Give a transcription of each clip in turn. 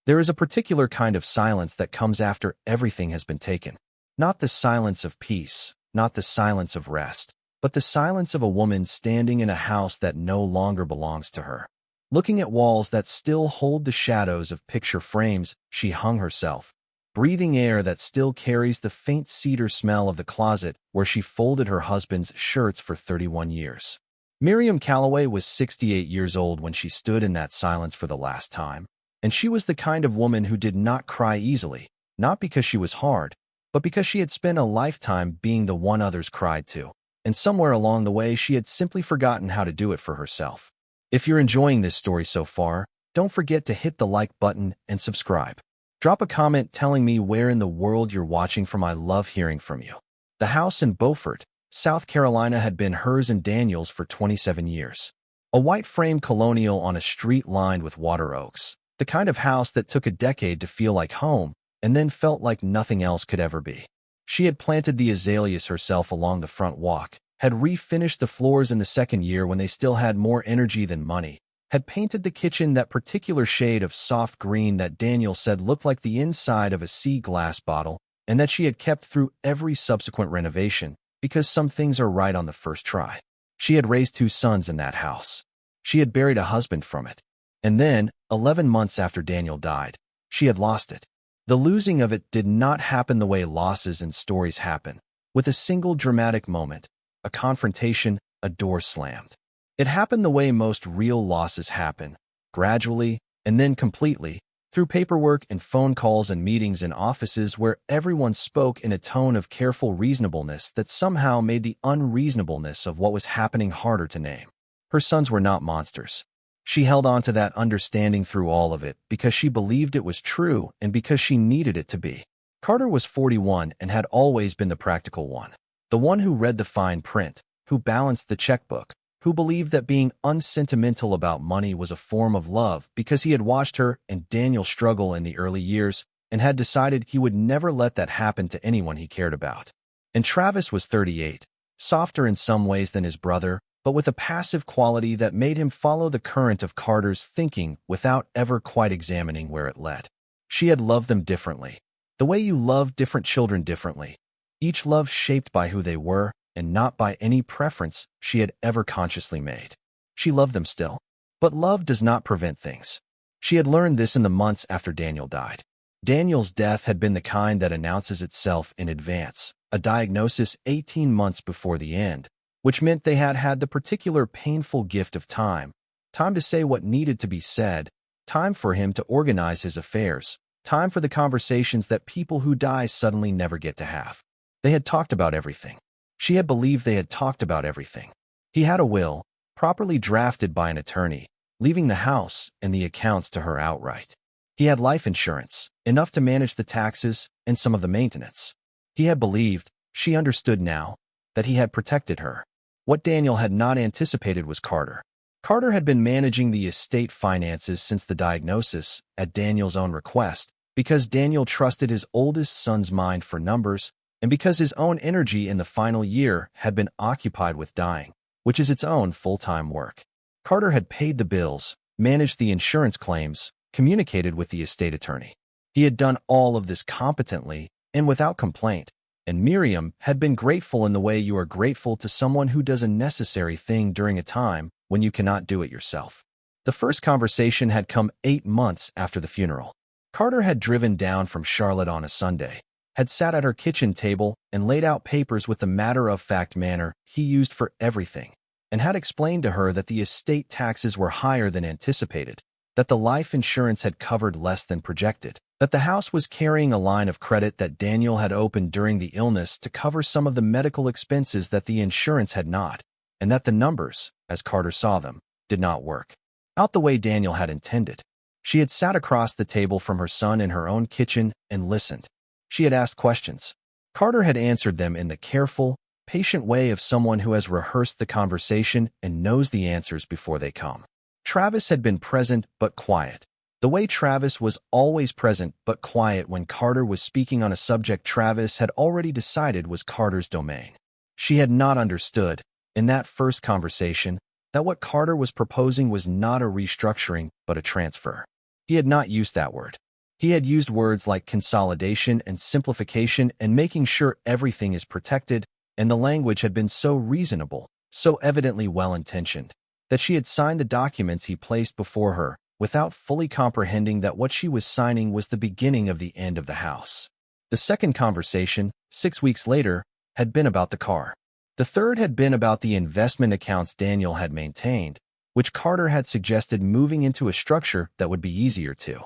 There is a particular kind of silence that comes after everything has been taken. Not the silence of peace, not the silence of rest, but the silence of a woman standing in a house that no longer belongs to her. Looking at walls that still hold the shadows of picture frames she hung herself, breathing air that still carries the faint cedar smell of the closet where she folded her husband's shirts for 31 years. Miriam Calloway was 68 years old when she stood in that silence for the last time, and she was the kind of woman who did not cry easily, not because she was hard, but because she had spent a lifetime being the one others cried to, and somewhere along the way she had simply forgotten how to do it for herself. If you're enjoying this story so far, don't forget to hit the like button and subscribe. Drop a comment telling me where in the world you're watching from. I love hearing from you. The house in Beaufort, South Carolina had been hers and Daniel's for 27 years. A white-frame colonial on a street lined with water oaks. The kind of house that took a decade to feel like home and then felt like nothing else could ever be. She had planted the azaleas herself along the front walk, had refinished the floors in the second year when they still had more energy than money, had painted the kitchen that particular shade of soft green that Daniel said looked like the inside of a sea glass bottle, and that she had kept through every subsequent renovation, because some things are right on the first try. She had raised 2 sons in that house. She had buried a husband from it. And then, 11 months after Daniel died, she had lost it. The losing of it did not happen the way losses and stories happen, with a single dramatic moment, a confrontation, a door slammed. It happened the way most real losses happen, gradually, and then completely, through paperwork and phone calls and meetings in offices where everyone spoke in a tone of careful reasonableness that somehow made the unreasonableness of what was happening harder to name. Her sons were not monsters. She held on to that understanding through all of it because she believed it was true and because she needed it to be. Carter was 41 and had always been the practical one. The one who read the fine print, who balanced the checkbook, who believed that being unsentimental about money was a form of love because he had watched her and Daniel struggle in the early years and had decided he would never let that happen to anyone he cared about. And Travis was 38, softer in some ways than his brother, but with a passive quality that made him follow the current of Carter's thinking without ever quite examining where it led. She had loved them differently, the way you love different children differently, each love shaped by who they were and not by any preference she had ever consciously made. She loved them still, but love does not prevent things. She had learned this in the months after Daniel died. Daniel's death had been the kind that announces itself in advance, a diagnosis 18 months before the end, which meant they had had the particular painful gift of time, time to say what needed to be said, time for him to organize his affairs, time for the conversations that people who die suddenly never get to have. They had talked about everything. She had believed they had talked about everything. He had a will, properly drafted by an attorney, leaving the house and the accounts to her outright. He had life insurance, enough to manage the taxes and some of the maintenance. He had believed, she understood now, that he had protected her. What Daniel had not anticipated was Carter. Carter had been managing the estate finances since the diagnosis, at Daniel's own request, because Daniel trusted his oldest son's mind for numbers, and because his own energy in the final year had been occupied with dying, which is its own full-time work. Carter had paid the bills, managed the insurance claims, communicated with the estate attorney. He had done all of this competently and without complaint, and Miriam had been grateful in the way you are grateful to someone who does a necessary thing during a time when you cannot do it yourself. The first conversation had come 8 months after the funeral. Carter had driven down from Charlotte on a Sunday, had sat at her kitchen table and laid out papers with the matter-of-fact manner he used for everything, and had explained to her that the estate taxes were higher than anticipated, that the life insurance had covered less than projected, that the house was carrying a line of credit that Daniel had opened during the illness to cover some of the medical expenses that the insurance had not, and that the numbers, as Carter saw them, did not work out the way Daniel had intended. She had sat across the table from her son in her own kitchen and listened. She had asked questions. Carter had answered them in the careful, patient way of someone who has rehearsed the conversation and knows the answers before they come. Travis had been present but quiet, the way Travis was always present but quiet when Carter was speaking on a subject Travis had already decided was Carter's domain. She had not understood, in that first conversation, that what Carter was proposing was not a restructuring but a transfer. He had not used that word. He had used words like consolidation and simplification and making sure everything is protected, and the language had been so reasonable, so evidently well-intentioned, that she had signed the documents he placed before her, without fully comprehending that what she was signing was the beginning of the end of the house. The second conversation, 6 weeks later, had been about the car. The third had been about the investment accounts Daniel had maintained, which Carter had suggested moving into a structure that would be easier to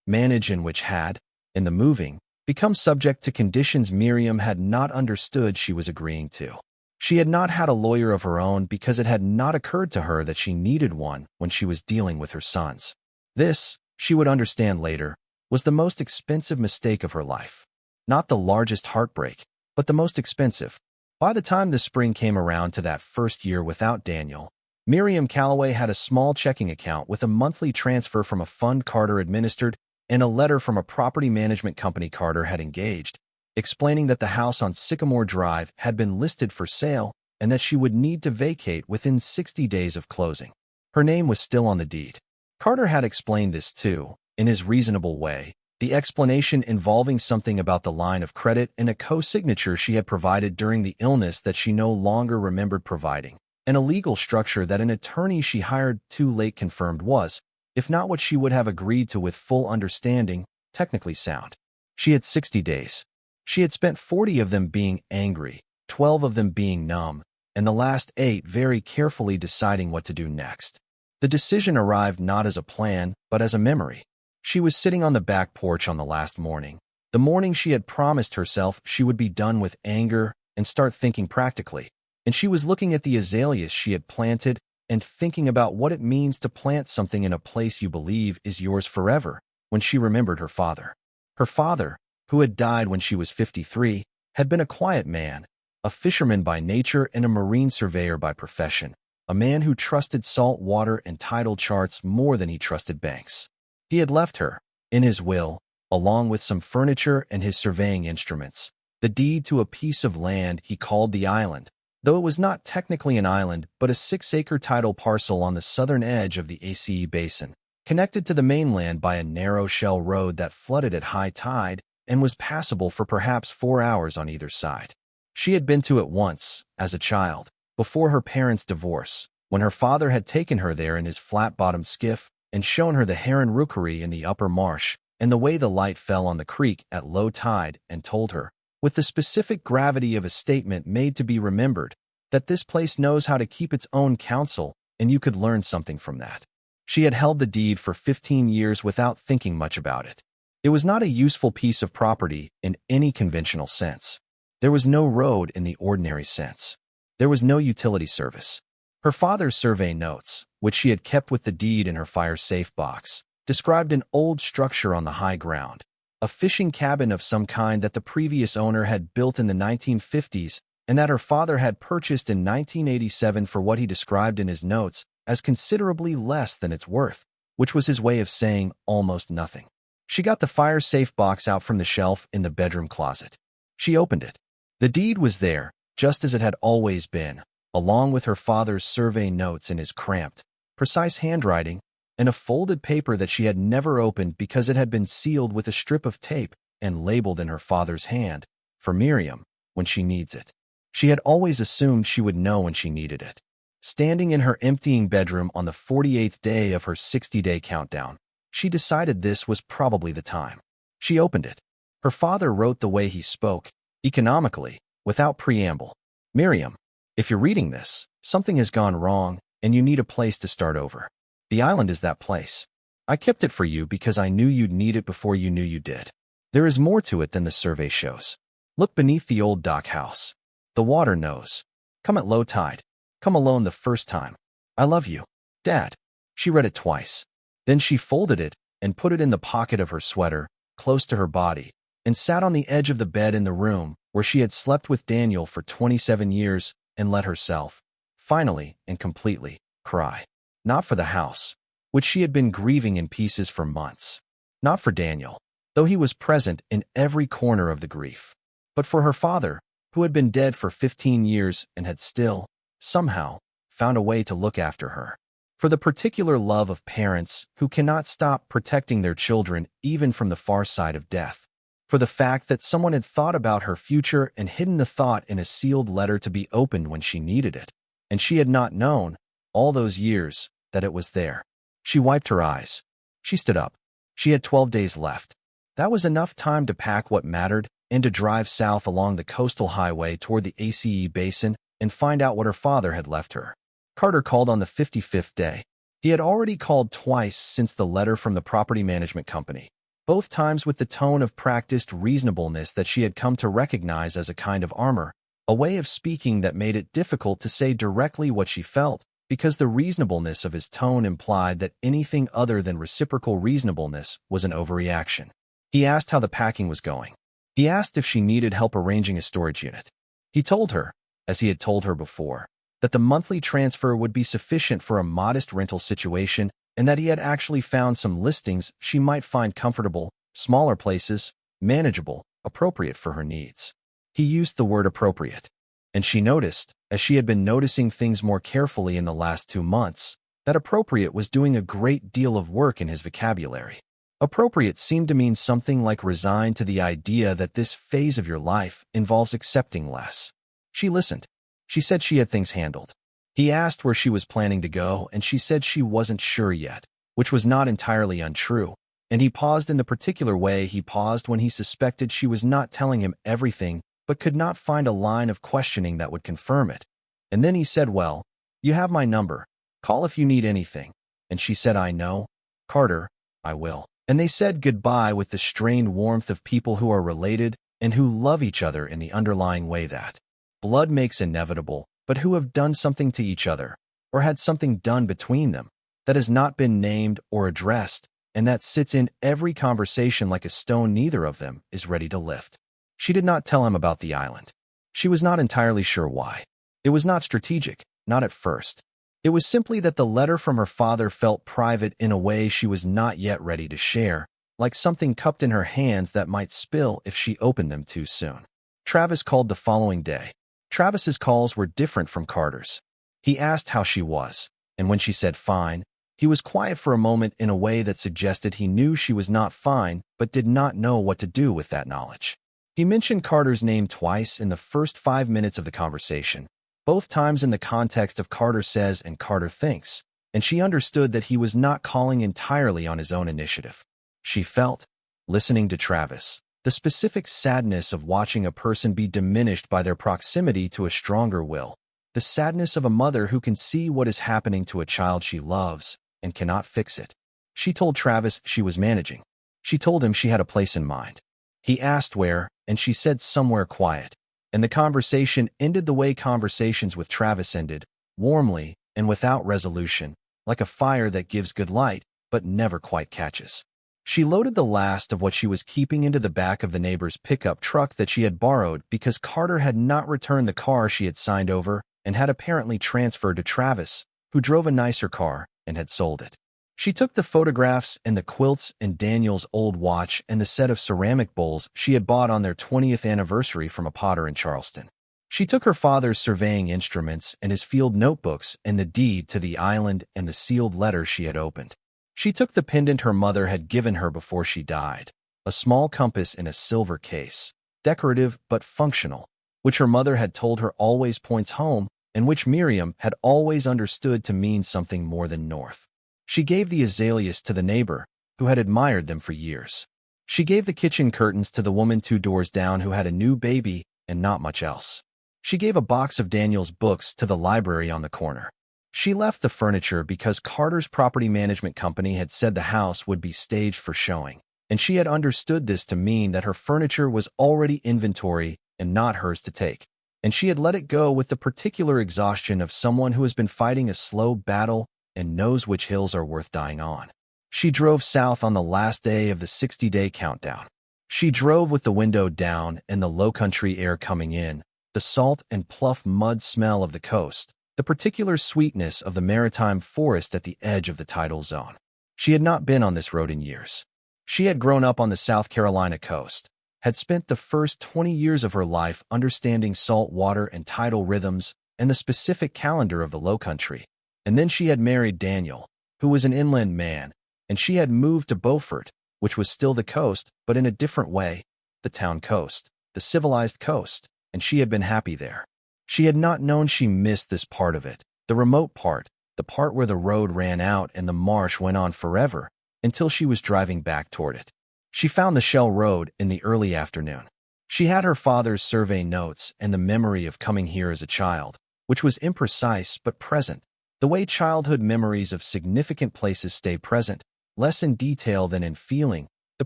manage and which had, in the moving, become subject to conditions Miriam had not understood she was agreeing to. She had not had a lawyer of her own because it had not occurred to her that she needed one when she was dealing with her sons. This, she would understand later, was the most expensive mistake of her life. Not the largest heartbreak, but the most expensive. By the time the spring came around to that first year without Daniel, Miriam Calloway had a small checking account with a monthly transfer from a fund Carter administered and a letter from a property management company Carter had engaged, explaining that the house on Sycamore Drive had been listed for sale and that she would need to vacate within 60 days of closing. Her name was still on the deed. Carter had explained this too, in his reasonable way, the explanation involving something about the line of credit and a co-signature she had provided during the illness that she no longer remembered providing, and a legal structure that an attorney she hired too late confirmed was, if not what she would have agreed to with full understanding, technically sound. She had 60 days. She had spent 40 of them being angry, 12 of them being numb, and the last 8 very carefully deciding what to do next. The decision arrived not as a plan, but as a memory. She was sitting on the back porch on the last morning, the morning she had promised herself she would be done with anger and start thinking practically, and she was looking at the azaleas she had planted and thinking about what it means to plant something in a place you believe is yours forever, when she remembered her father. Her father, who had died when she was 53, had been a quiet man, a fisherman by nature and a marine surveyor by profession, a man who trusted salt water and tidal charts more than he trusted banks. He had left her, in his will, along with some furniture and his surveying instruments, the deed to a piece of land he called the island, though it was not technically an island but a 6-acre tidal parcel on the southern edge of the ACE Basin, connected to the mainland by a narrow shell road that flooded at high tide and was passable for perhaps 4 hours on either side. She had been to it once, as a child, before her parents' divorce, when her father had taken her there in his flat-bottomed skiff and shown her the heron rookery in the upper marsh and the way the light fell on the creek at low tide and told her, with the specific gravity of a statement made to be remembered, that this place knows how to keep its own counsel and you could learn something from that. She had held the deed for 15 years without thinking much about it. It was not a useful piece of property in any conventional sense. There was no road in the ordinary sense. There was no utility service. Her father's survey notes, which she had kept with the deed in her fire-safe box, described an old structure on the high ground, a fishing cabin of some kind that the previous owner had built in the 1950s and that her father had purchased in 1987 for what he described in his notes as considerably less than its worth, which was his way of saying almost nothing. She got the fire-safe box out from the shelf in the bedroom closet. She opened it. The deed was there, just as it had always been, along with her father's survey notes in his cramped, precise handwriting, and a folded paper that she had never opened because it had been sealed with a strip of tape and labeled in her father's hand, for Miriam, when she needs it. She had always assumed she would know when she needed it. Standing in her emptying bedroom on the 48th day of her 60-day countdown, she decided this was probably the time. She opened it. Her father wrote the way he spoke, economically, without preamble. Miriam, if you're reading this, something has gone wrong, and you need a place to start over. The island is that place. I kept it for you because I knew you'd need it before you knew you did. There is more to it than the survey shows. Look beneath the old dock house. The water knows. Come at low tide. Come alone the first time. I love you, Dad. She read it twice. Then she folded it and put it in the pocket of her sweater, close to her body, and sat on the edge of the bed in the room where she had slept with Daniel for 27 years and let herself, finally and completely, cry. Not for the house, which she had been grieving in pieces for months. Not for Daniel, though he was present in every corner of the grief. But for her father, who had been dead for 15 years and had still, somehow, found a way to look after her. for the particular love of parents who cannot stop protecting their children even from the far side of death, for the fact that someone had thought about her future and hidden the thought in a sealed letter to be opened when she needed it, and she had not known, all those years, that it was there. She wiped her eyes. She stood up. She had 12 days left. That was enough time to pack what mattered and to drive south along the coastal highway toward the ACE Basin and find out what her father had left her. Carter called on the 55th day. He had already called twice since the letter from the property management company, both times with the tone of practiced reasonableness that she had come to recognize as a kind of armor, a way of speaking that made it difficult to say directly what she felt, because the reasonableness of his tone implied that anything other than reciprocal reasonableness was an overreaction. He asked how the packing was going. He asked if she needed help arranging a storage unit. He told her, as he had told her before, that the monthly transfer would be sufficient for a modest rental situation and that he had actually found some listings she might find comfortable, smaller places, manageable, appropriate for her needs. He used the word appropriate, and she noticed, as she had been noticing things more carefully in the last 2 months, that appropriate was doing a great deal of work in his vocabulary. Appropriate seemed to mean something like resigned to the idea that this phase of your life involves accepting less. She listened. She said she had things handled. He asked where she was planning to go, and she said she wasn't sure yet, which was not entirely untrue, and he paused in the particular way he paused when he suspected she was not telling him everything but could not find a line of questioning that would confirm it. And then he said, "Well, you have my number. Call if you need anything." And she said, "I know, Carter, I will." And they said goodbye with the strained warmth of people who are related and who love each other in the underlying way that blood makes inevitable, but who have done something to each other, or had something done between them, that has not been named or addressed, and that sits in every conversation like a stone neither of them is ready to lift. She did not tell him about the island. She was not entirely sure why. It was not strategic, not at first. It was simply that the letter from her father felt private in a way she was not yet ready to share, like something cupped in her hands that might spill if she opened them too soon. Travis called the following day. Travis's calls were different from Carter's. He asked how she was, and when she said fine, he was quiet for a moment in a way that suggested he knew she was not fine but did not know what to do with that knowledge. He mentioned Carter's name twice in the first 5 minutes of the conversation, both times in the context of Carter says and Carter thinks, and she understood that he was not calling entirely on his own initiative. She felt, listening to Travis, the specific sadness of watching a person be diminished by their proximity to a stronger will, the sadness of a mother who can see what is happening to a child she loves and cannot fix it. She told Travis she was managing. She told him she had a place in mind. He asked where, and she said somewhere quiet. And the conversation ended the way conversations with Travis ended, warmly and without resolution, like a fire that gives good light but never quite catches. She loaded the last of what she was keeping into the back of the neighbor's pickup truck that she had borrowed because Carter had not returned the car she had signed over and had apparently transferred to Travis, who drove a nicer car and had sold it. She took the photographs and the quilts and Daniel's old watch and the set of ceramic bowls she had bought on their 20th anniversary from a potter in Charleston. She took her father's surveying instruments and his field notebooks and the deed to the island and the sealed letter she had opened. She took the pendant her mother had given her before she died, a small compass in a silver case, decorative but functional, which her mother had told her always points home and which Miriam had always understood to mean something more than north. She gave the azaleas to the neighbor, who had admired them for years. She gave the kitchen curtains to the woman 2 doors down who had a new baby and not much else. She gave a box of Daniel's books to the library on the corner. She left the furniture because Carter's property management company had said the house would be staged for showing, and she had understood this to mean that her furniture was already inventory and not hers to take, and she had let it go with the particular exhaustion of someone who has been fighting a slow battle and knows which hills are worth dying on. She drove south on the last day of the 60-day countdown. She drove with the window down and the low-country air coming in, the salt and pluff mud smell of the coast, the particular sweetness of the maritime forest at the edge of the tidal zone. She had not been on this road in years. She had grown up on the South Carolina coast, had spent the first 20 years of her life understanding salt water and tidal rhythms and the specific calendar of the low country, And then she had married Daniel, who was an inland man, and she had moved to Beaufort, which was still the coast, but in a different way, the town coast, the civilized coast, and she had been happy there. She had not known she missed this part of it, the remote part, the part where the road ran out and the marsh went on forever, until she was driving back toward it. She found the shell road in the early afternoon. She had her father's survey notes and the memory of coming here as a child, which was imprecise but present, the way childhood memories of significant places stay present, less in detail than in feeling, the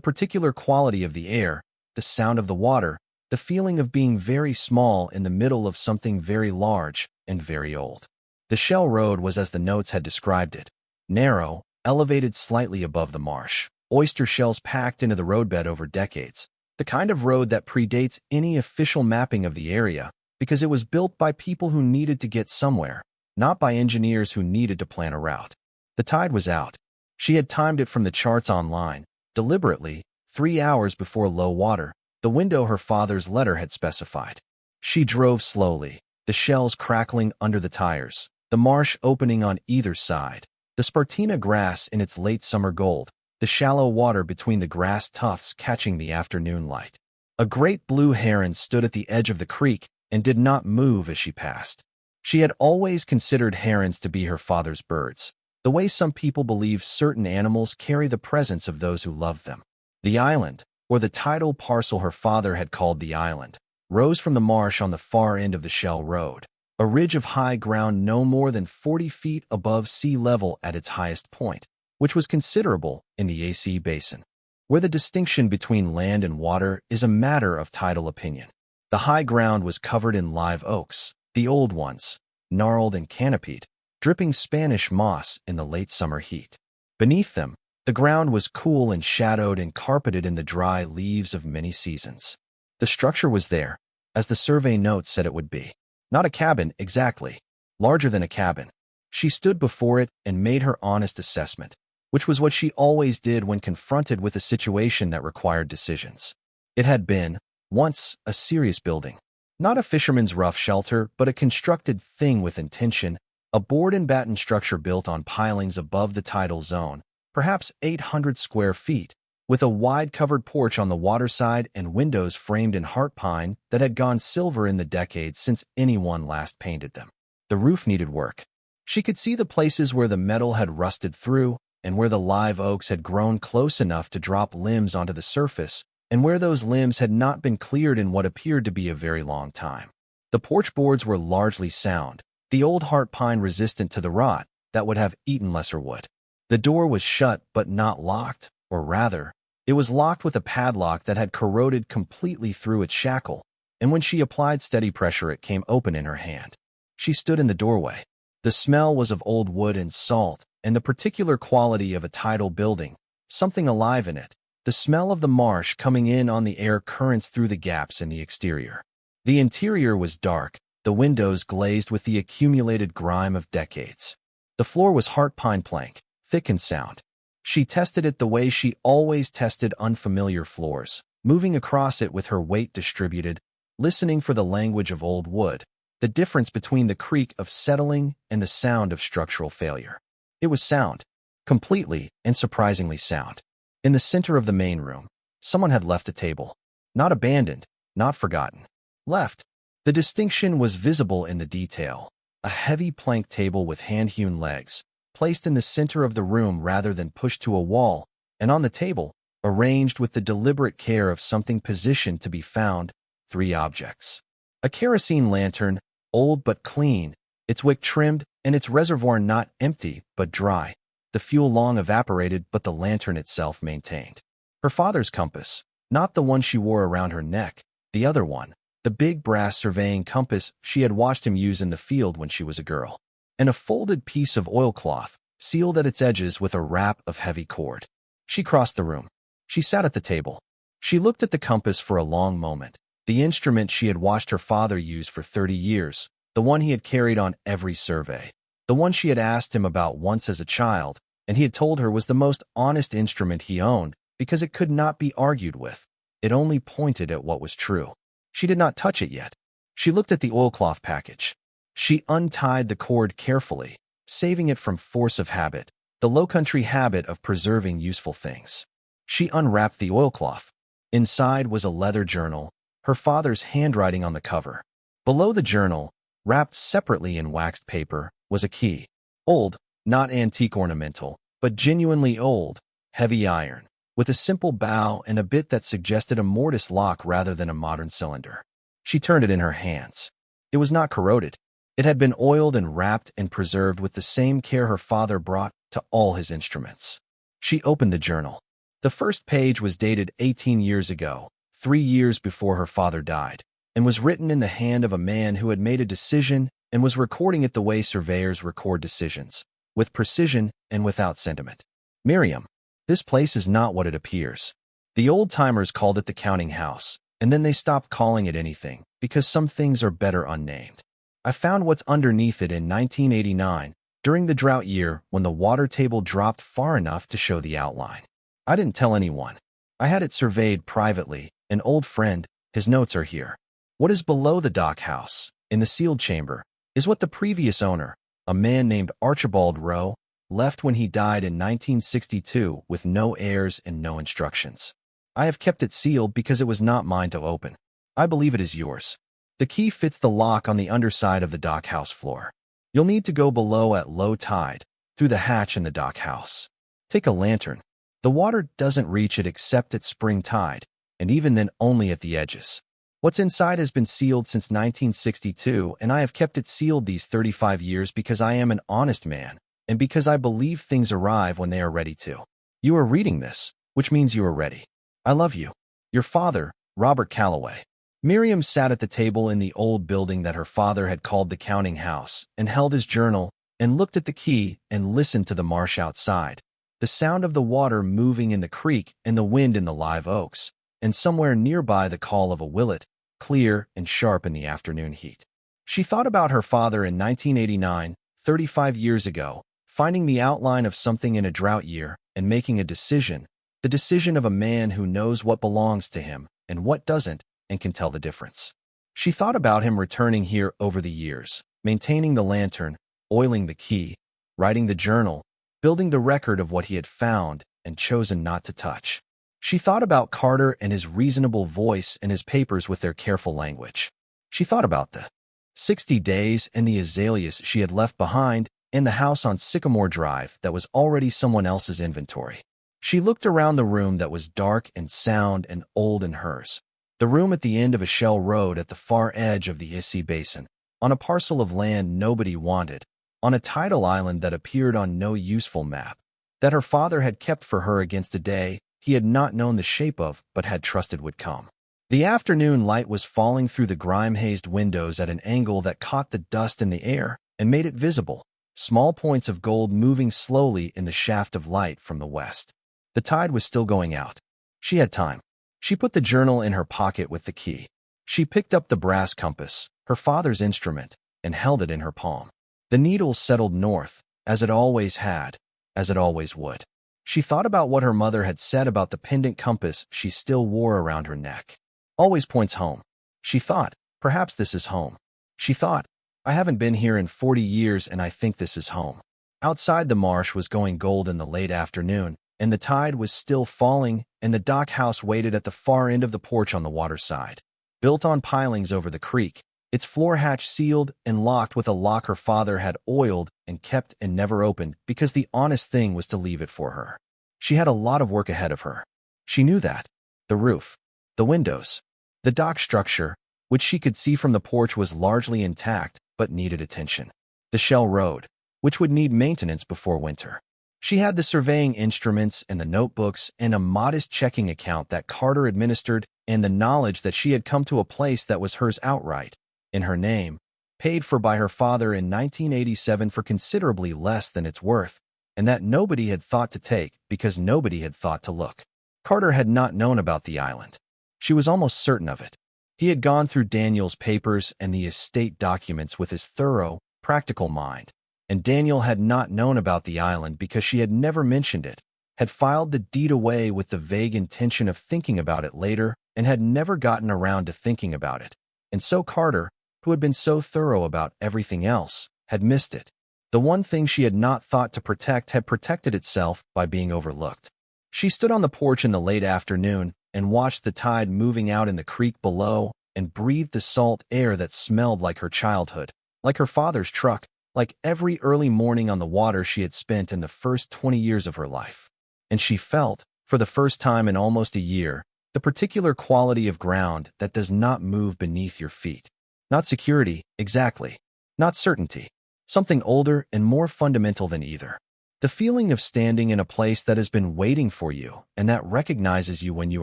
particular quality of the air, the sound of the water, the feeling of being very small in the middle of something very large and very old. The shell road was as the notes had described it, narrow, elevated slightly above the marsh, oyster shells packed into the roadbed over decades, the kind of road that predates any official mapping of the area because it was built by people who needed to get somewhere, not by engineers who needed to plan a route. The tide was out. She had timed it from the charts online, deliberately, 3 hours before low water, the window her father's letter had specified. She drove slowly, the shells crackling under the tires, the marsh opening on either side, the Spartina grass in its late summer gold, the shallow water between the grass tufts catching the afternoon light. A great blue heron stood at the edge of the creek and did not move as she passed. She had always considered herons to be her father's birds, the way some people believe certain animals carry the presence of those who love them. The island, or the tidal parcel her father had called the island, rose from the marsh on the far end of the shell road, a ridge of high ground no more than 40 feet above sea level at its highest point, which was considerable in the ACE Basin, where the distinction between land and water is a matter of tidal opinion. The high ground was covered in live oaks, the old ones, gnarled and canopied, dripping Spanish moss in the late summer heat. Beneath them, the ground was cool and shadowed and carpeted in the dry leaves of many seasons. The structure was there, as the survey notes said it would be. Not a cabin, exactly. Larger than a cabin. She stood before it and made her honest assessment, which was what she always did when confronted with a situation that required decisions. It had been, once, a serious building. Not a fisherman's rough shelter, but a constructed thing with intention, a board and batten structure built on pilings above the tidal zone, perhaps 800 square feet, with a wide-covered porch on the water side and windows framed in heart pine that had gone silver in the decades since anyone last painted them. The roof needed work. She could see the places where the metal had rusted through and where the live oaks had grown close enough to drop limbs onto the surface, and where those limbs had not been cleared in what appeared to be a very long time. The porch boards were largely sound, the old heart pine resistant to the rot that would have eaten lesser wood. The door was shut but not locked, or rather, it was locked with a padlock that had corroded completely through its shackle, and when she applied steady pressure it came open in her hand. She stood in the doorway. The smell was of old wood and salt, and the particular quality of a tidal building, something alive in it, the smell of the marsh coming in on the air currents through the gaps in the exterior. The interior was dark, the windows glazed with the accumulated grime of decades. The floor was heart pine plank, thick and sound. She tested it the way she always tested unfamiliar floors, moving across it with her weight distributed, listening for the language of old wood, the difference between the creak of settling and the sound of structural failure. It was sound, completely and surprisingly sound. In the center of the main room, someone had left a table. Not abandoned, not forgotten. Left. The distinction was visible in the detail. A heavy plank table with hand-hewn legs, placed in the center of the room rather than pushed to a wall, and on the table, arranged with the deliberate care of something positioned to be found, 3 objects. A kerosene lantern, old but clean, its wick trimmed, and its reservoir not empty but dry. The fuel long evaporated, but the lantern itself maintained. Her father's compass, not the one she wore around her neck, the other one, the big brass surveying compass she had watched him use in the field when she was a girl, and a folded piece of oilcloth, sealed at its edges with a wrap of heavy cord. She crossed the room. She sat at the table. She looked at the compass for a long moment, the instrument she had watched her father use for 30 years, the one he had carried on every survey. The one she had asked him about once as a child, and he had told her was the most honest instrument he owned because it could not be argued with. It only pointed at what was true. She did not touch it yet. She looked at the oilcloth package. She untied the cord carefully, saving it from force of habit, the low-country habit of preserving useful things. She unwrapped the oilcloth. Inside was a leather journal, her father's handwriting on the cover. Below the journal, wrapped separately in waxed paper, was a key. Old, not antique ornamental, but genuinely old, heavy iron, with a simple bow and a bit that suggested a mortise lock rather than a modern cylinder. She turned it in her hands. It was not corroded. It had been oiled and wrapped and preserved with the same care her father brought to all his instruments. She opened the journal. The first page was dated 18 years ago, 3 years before her father died, and was written in the hand of a man who had made a decision and was recording it the way surveyors record decisions, with precision and without sentiment. Miriam, this place is not what it appears. The old-timers called it the counting house, and then they stopped calling it anything, because some things are better unnamed. I found what's underneath it in 1989, during the drought year when the water table dropped far enough to show the outline. I didn't tell anyone. I had it surveyed privately. An old friend, his notes are here. What is below the dock house, in the sealed chamber, is what the previous owner, a man named Archibald Rowe, left when he died in 1962 with no heirs and no instructions. I have kept it sealed because it was not mine to open. I believe it is yours. The key fits the lock on the underside of the dock house floor. You'll need to go below at low tide, through the hatch in the dock house. Take a lantern. The water doesn't reach it except at spring tide, and even then only at the edges. What's inside has been sealed since 1962, and I have kept it sealed these 35 years because I am an honest man, and because I believe things arrive when they are ready to. You are reading this, which means you are ready. I love you. Your father, Robert Calloway. Miriam sat at the table in the old building that her father had called the counting house, and held his journal, and looked at the key, and listened to the marsh outside, the sound of the water moving in the creek and the wind in the live oaks, and somewhere nearby the call of a willet, clear and sharp in the afternoon heat. She thought about her father in 1989, 35 years ago, finding the outline of something in a drought year and making a decision, the decision of a man who knows what belongs to him and what doesn't, and can tell the difference. She thought about him returning here over the years, maintaining the lantern, oiling the key, writing the journal, building the record of what he had found and chosen not to touch. She thought about Carter and his reasonable voice and his papers with their careful language. She thought about the 60 days and the azaleas she had left behind and the house on Sycamore Drive that was already someone else's inventory. She looked around the room that was dark and sound and old and hers. The room at the end of a shell road at the far edge of the ACE Basin, on a parcel of land nobody wanted, on a tidal island that appeared on no useful map, that her father had kept for her against a day he had not known the shape of but had trusted would come. The afternoon light was falling through the grime-hazed windows at an angle that caught the dust in the air and made it visible, small points of gold moving slowly in the shaft of light from the west. The tide was still going out. She had time. She put the journal in her pocket with the key. She picked up the brass compass, her father's instrument, and held it in her palm. The needle settled north, as it always had, as it always would. She thought about what her mother had said about the pendant compass she still wore around her neck. Always points home. She thought, perhaps this is home. She thought, I haven't been here in 40 years and I think this is home. Outside the marsh was going gold in the late afternoon, and the tide was still falling, and the dock house waited at the far end of the porch on the water side. Built on pilings over the creek, its floor hatch sealed and locked with a lock her father had oiled and kept and never opened because the honest thing was to leave it for her. She had a lot of work ahead of her. She knew that. The roof, the windows, the dock structure, which she could see from the porch was largely intact but needed attention. The shell road, which would need maintenance before winter. She had the surveying instruments and the notebooks and a modest checking account that Carter administered and the knowledge that she had come to a place that was hers outright, in her name, paid for by her father in 1987 for considerably less than its worth, and that nobody had thought to take because nobody had thought to look. Carter had not known about the island. She was almost certain of it. He had gone through Daniel's papers and the estate documents with his thorough, practical mind. And Daniel had not known about the island because she had never mentioned it, had filed the deed away with the vague intention of thinking about it later, and had never gotten around to thinking about it. And so Carter, who had been so thorough about everything else, had missed it. The one thing she had not thought to protect had protected itself by being overlooked. She stood on the porch in the late afternoon and watched the tide moving out in the creek below and breathed the salt air that smelled like her childhood, like her father's truck, like every early morning on the water she had spent in the first 20 years of her life. And she felt, for the first time in almost a year, the particular quality of ground that does not move beneath your feet. Not security, exactly. Not certainty. Something older and more fundamental than either. The feeling of standing in a place that has been waiting for you and that recognizes you when you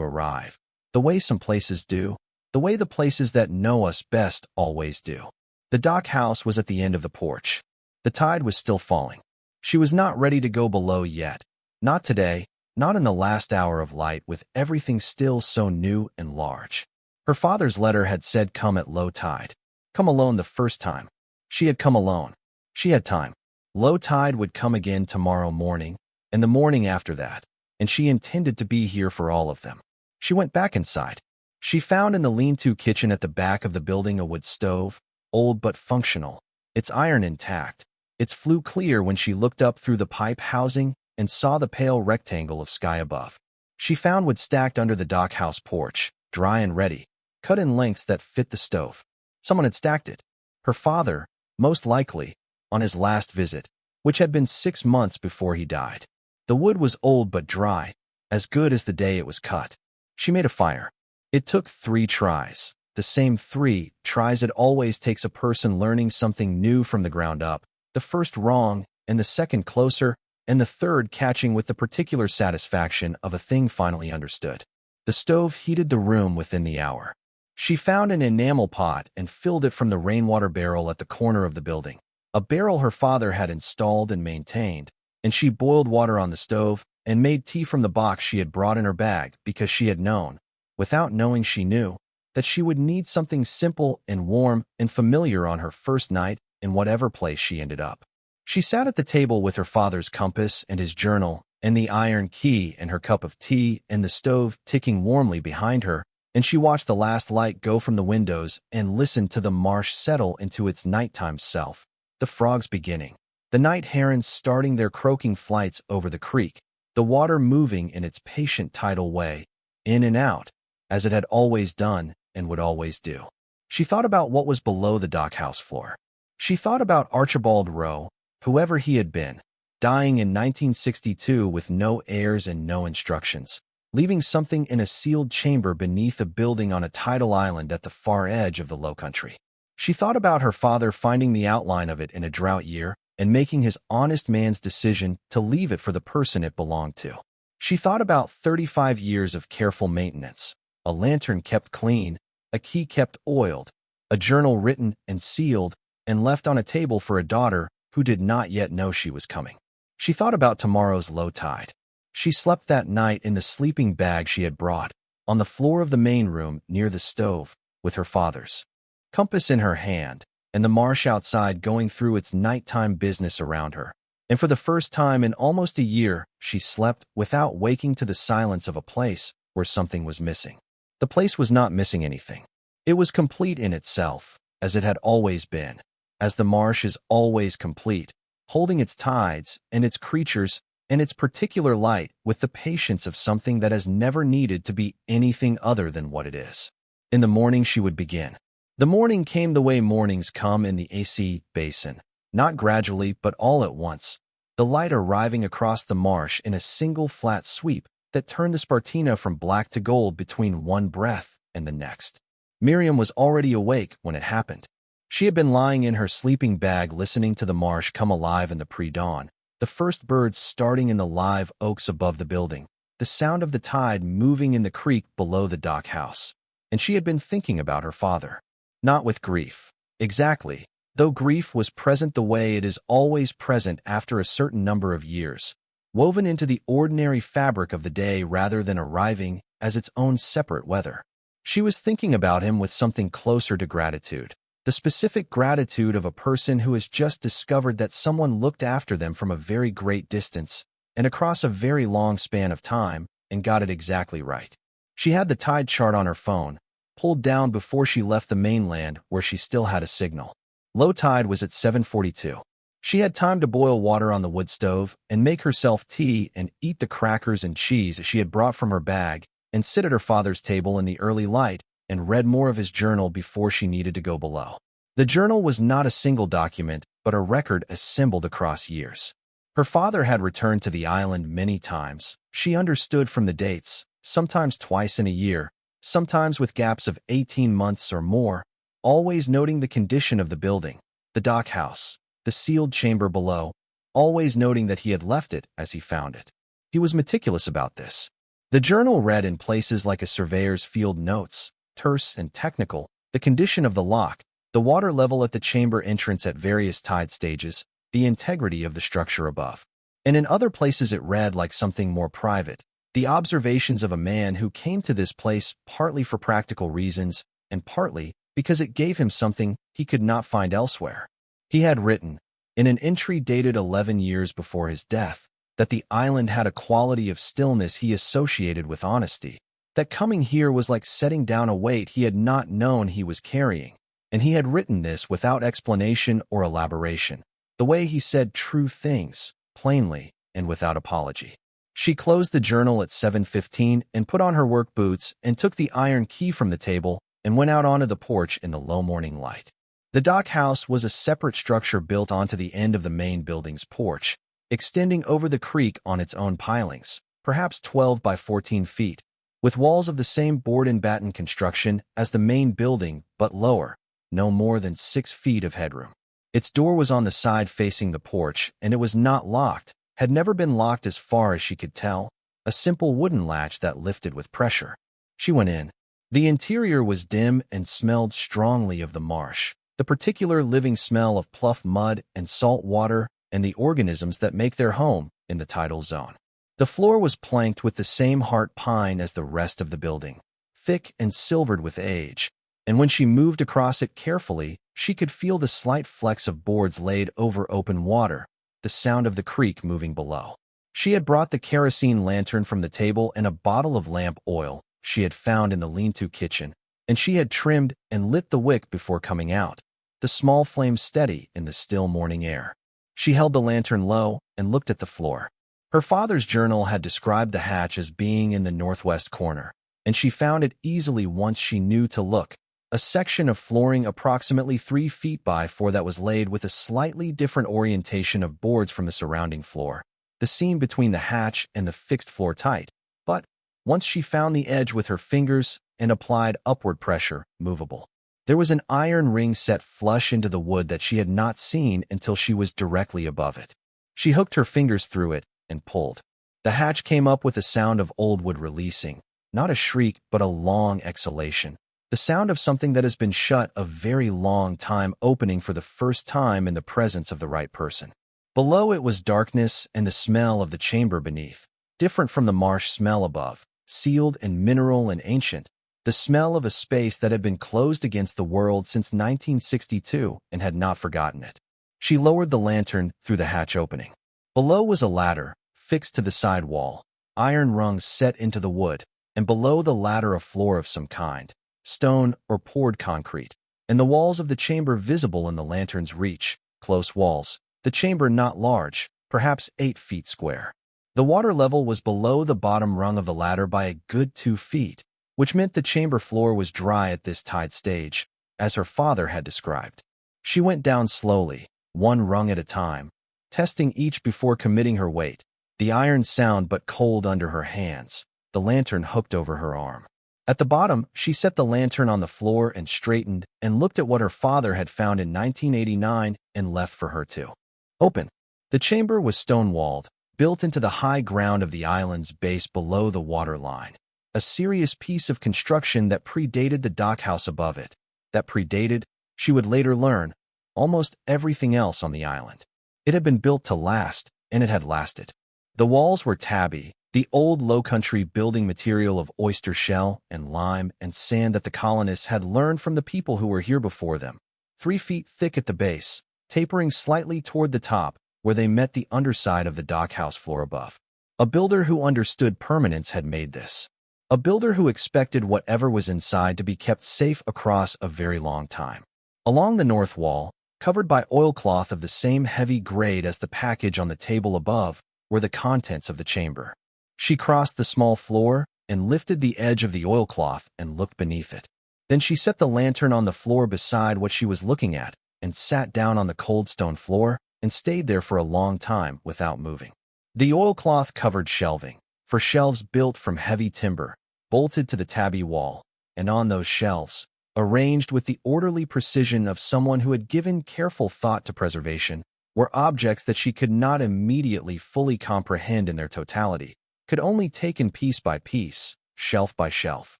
arrive. The way some places do. The way the places that know us best always do. The dock house was at the end of the porch. The tide was still falling. She was not ready to go below yet. Not today, not in the last hour of light with everything still so new and large. Her father's letter had said come at low tide. Come alone the first time. She had come alone. She had time. Low tide would come again tomorrow morning, and the morning after that, and she intended to be here for all of them. She went back inside. She found in the lean-to kitchen at the back of the building a wood stove, old but functional, its iron intact. Its flue clear when she looked up through the pipe housing and saw the pale rectangle of sky above. She found wood stacked under the dock house porch, dry and ready, cut in lengths that fit the stove. Someone had stacked it. Her father, most likely, on his last visit, which had been 6 months before he died. The wood was old but dry, as good as the day it was cut. She made a fire. It took 3 tries, the same 3 tries it always takes a person learning something new from the ground up, the first wrong, and the second closer, and the third catching with the particular satisfaction of a thing finally understood. The stove heated the room within the hour. She found an enamel pot and filled it from the rainwater barrel at the corner of the building, a barrel her father had installed and maintained, and she boiled water on the stove and made tea from the box she had brought in her bag because she had known, without knowing she knew, that she would need something simple and warm and familiar on her first night in whatever place she ended up. She sat at the table with her father's compass and his journal and the iron key and her cup of tea and the stove ticking warmly behind her, and she watched the last light go from the windows and listened to the marsh settle into its nighttime self, the frogs beginning, the night herons starting their croaking flights over the creek, the water moving in its patient tidal way, in and out, as it had always done and would always do. She thought about what was below the dockhouse floor. She thought about Archibald Rowe, whoever he had been, dying in 1962 with no heirs and no instructions, leaving something in a sealed chamber beneath a building on a tidal island at the far edge of the Lowcountry. She thought about her father finding the outline of it in a drought year and making his honest man's decision to leave it for the person it belonged to. She thought about 35 years of careful maintenance, a lantern kept clean, a key kept oiled, a journal written and sealed and left on a table for a daughter who did not yet know she was coming. She thought about tomorrow's low tide. She slept that night in the sleeping bag she had brought, on the floor of the main room near the stove, with her father's compass in her hand, and the marsh outside going through its nighttime business around her. And for the first time in almost a year, she slept without waking to the silence of a place where something was missing. The place was not missing anything. It was complete in itself, as it had always been, as the marsh is always complete, holding its tides and its creatures and its particular light with the patience of something that has never needed to be anything other than what it is. In the morning she would begin. The morning came the way mornings come in the ACE Basin, not gradually but all at once, the light arriving across the marsh in a single flat sweep that turned the Spartina from black to gold between one breath and the next. Miriam was already awake when it happened. She had been lying in her sleeping bag listening to the marsh come alive in the pre-dawn, the first birds starting in the live oaks above the building, the sound of the tide moving in the creek below the dock house. And she had been thinking about her father. Not with grief. Exactly, though grief was present the way it is always present after a certain number of years, woven into the ordinary fabric of the day rather than arriving as its own separate weather. She was thinking about him with something closer to gratitude, the specific gratitude of a person who has just discovered that someone looked after them from a very great distance and across a very long span of time and got it exactly right. She had the tide chart on her phone, pulled down before she left the mainland where she still had a signal. Low tide was at 7:42. She had time to boil water on the wood stove and make herself tea and eat the crackers and cheese she had brought from her bag and sit at her father's table in the early light and read more of his journal before she needed to go below. The journal was not a single document, but a record assembled across years. Her father had returned to the island many times. She understood from the dates, sometimes twice in a year, sometimes with gaps of 18 months or more, always noting the condition of the building, the dock house, the sealed chamber below, always noting that he had left it as he found it. He was meticulous about this. The journal read in places like a surveyor's field notes, terse and technical, the condition of the lock, the water level at the chamber entrance at various tide stages, the integrity of the structure above. And in other places it read like something more private, the observations of a man who came to this place partly for practical reasons and partly because it gave him something he could not find elsewhere. He had written, in an entry dated 11 years before his death, that the island had a quality of stillness he associated with honesty, that coming here was like setting down a weight he had not known he was carrying, and he had written this without explanation or elaboration, the way he said true things, plainly and without apology. She closed the journal at 7:15 and put on her work boots and took the iron key from the table and went out onto the porch in the low morning light. The dock house was a separate structure built onto the end of the main building's porch, extending over the creek on its own pilings, perhaps 12 by 14 feet, with walls of the same board and batten construction as the main building but lower, no more than 6 feet of headroom. Its door was on the side facing the porch, and it was not locked, had never been locked as far as she could tell, a simple wooden latch that lifted with pressure. She went in. The interior was dim and smelled strongly of the marsh, the particular living smell of pluff mud and salt water and the organisms that make their home in the tidal zone. The floor was planked with the same heart pine as the rest of the building, thick and silvered with age, and when she moved across it carefully, she could feel the slight flecks of boards laid over open water, the sound of the creek moving below. She had brought the kerosene lantern from the table and a bottle of lamp oil she had found in the lean-to kitchen, and she had trimmed and lit the wick before coming out, the small flame steady in the still morning air. She held the lantern low and looked at the floor. Her father's journal had described the hatch as being in the northwest corner, and she found it easily once she knew to look, a section of flooring approximately 3 feet by 4 that was laid with a slightly different orientation of boards from the surrounding floor, the seam between the hatch and the fixed floor tight, but, once she found the edge with her fingers and applied upward pressure, movable. There was an iron ring set flush into the wood that she had not seen until she was directly above it. She hooked her fingers through it and pulled. The hatch came up with a sound of old wood releasing, not a shriek but a long exhalation, the sound of something that has been shut a very long time opening for the first time in the presence of the right person. Below it was darkness and the smell of the chamber beneath, different from the marsh smell above, sealed and mineral and ancient, the smell of a space that had been closed against the world since 1962 and had not forgotten it. She lowered the lantern through the hatch opening. Below was a ladder, fixed to the side wall, iron rungs set into the wood, and below the ladder a floor of some kind, stone or poured concrete, and the walls of the chamber visible in the lantern's reach, close walls, the chamber not large, perhaps 8 feet square. The water level was below the bottom rung of the ladder by a good 2 feet, which meant the chamber floor was dry at this tide stage, as her father had described. She went down slowly, one rung at a time, testing each before committing her weight, the iron sound but cold under her hands, the lantern hooked over her arm. At the bottom, she set the lantern on the floor and straightened and looked at what her father had found in 1989 and left for her to open. The chamber was stone-walled, built into the high ground of the island's base below the water line, a serious piece of construction that predated the dock house above it, that predated, she would later learn, almost everything else on the island. It had been built to last, and it had lasted. The walls were tabby, the old low-country building material of oyster shell and lime and sand that the colonists had learned from the people who were here before them, 3 feet thick at the base, tapering slightly toward the top, where they met the underside of the dock house floor above. A builder who understood permanence had made this. A builder who expected whatever was inside to be kept safe across a very long time. Along the north wall, Covered by oilcloth of the same heavy grade as the package on the table above were the contents of the chamber. She crossed the small floor and lifted the edge of the oilcloth and looked beneath it. Then she set the lantern on the floor beside what she was looking at and sat down on the cold stone floor and stayed there for a long time without moving. The oilcloth covered shelving, for shelves built from heavy timber, bolted to the tabby wall, and on those shelves, arranged with the orderly precision of someone who had given careful thought to preservation, were objects that she could not immediately fully comprehend in their totality, could only take in piece by piece, shelf by shelf.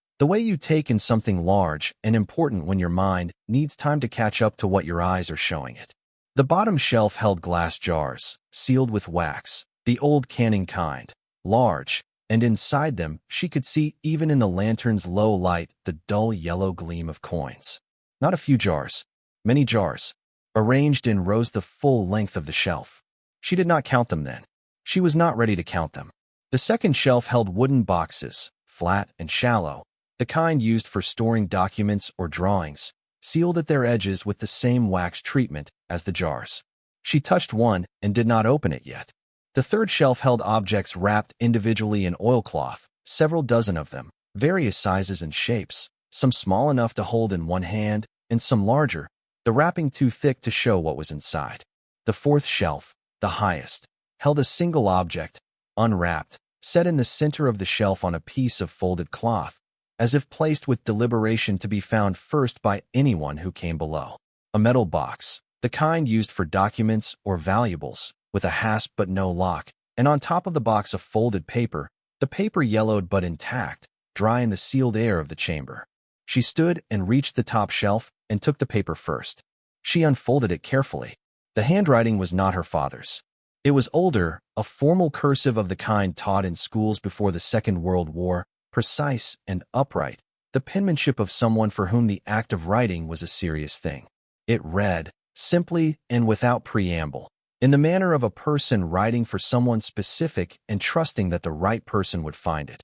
The way you take in something large and important when your mind needs time to catch up to what your eyes are showing it. The bottom shelf held glass jars, sealed with wax, the old canning kind, large, and inside them she could see, even in the lantern's low light, the dull yellow gleam of coins. Not a few jars, many jars, arranged in rows the full length of the shelf. She did not count them then. She was not ready to count them. The second shelf held wooden boxes, flat and shallow, the kind used for storing documents or drawings, sealed at their edges with the same wax treatment as the jars. She touched one and did not open it yet. The third shelf held objects wrapped individually in oilcloth, several dozen of them, various sizes and shapes, some small enough to hold in one hand and some larger, the wrapping too thick to show what was inside. The fourth shelf, the highest, held a single object, unwrapped, set in the center of the shelf on a piece of folded cloth, as if placed with deliberation to be found first by anyone who came below. A metal box, the kind used for documents or valuables, with a hasp but no lock, and on top of the box a folded paper, the paper yellowed but intact, dry in the sealed air of the chamber. She stood and reached the top shelf and took the paper first. She unfolded it carefully. The handwriting was not her father's. It was older, a formal cursive of the kind taught in schools before the Second World War, precise and upright, the penmanship of someone for whom the act of writing was a serious thing. It read, simply and without preamble, in the manner of a person writing for someone specific and trusting that the right person would find it.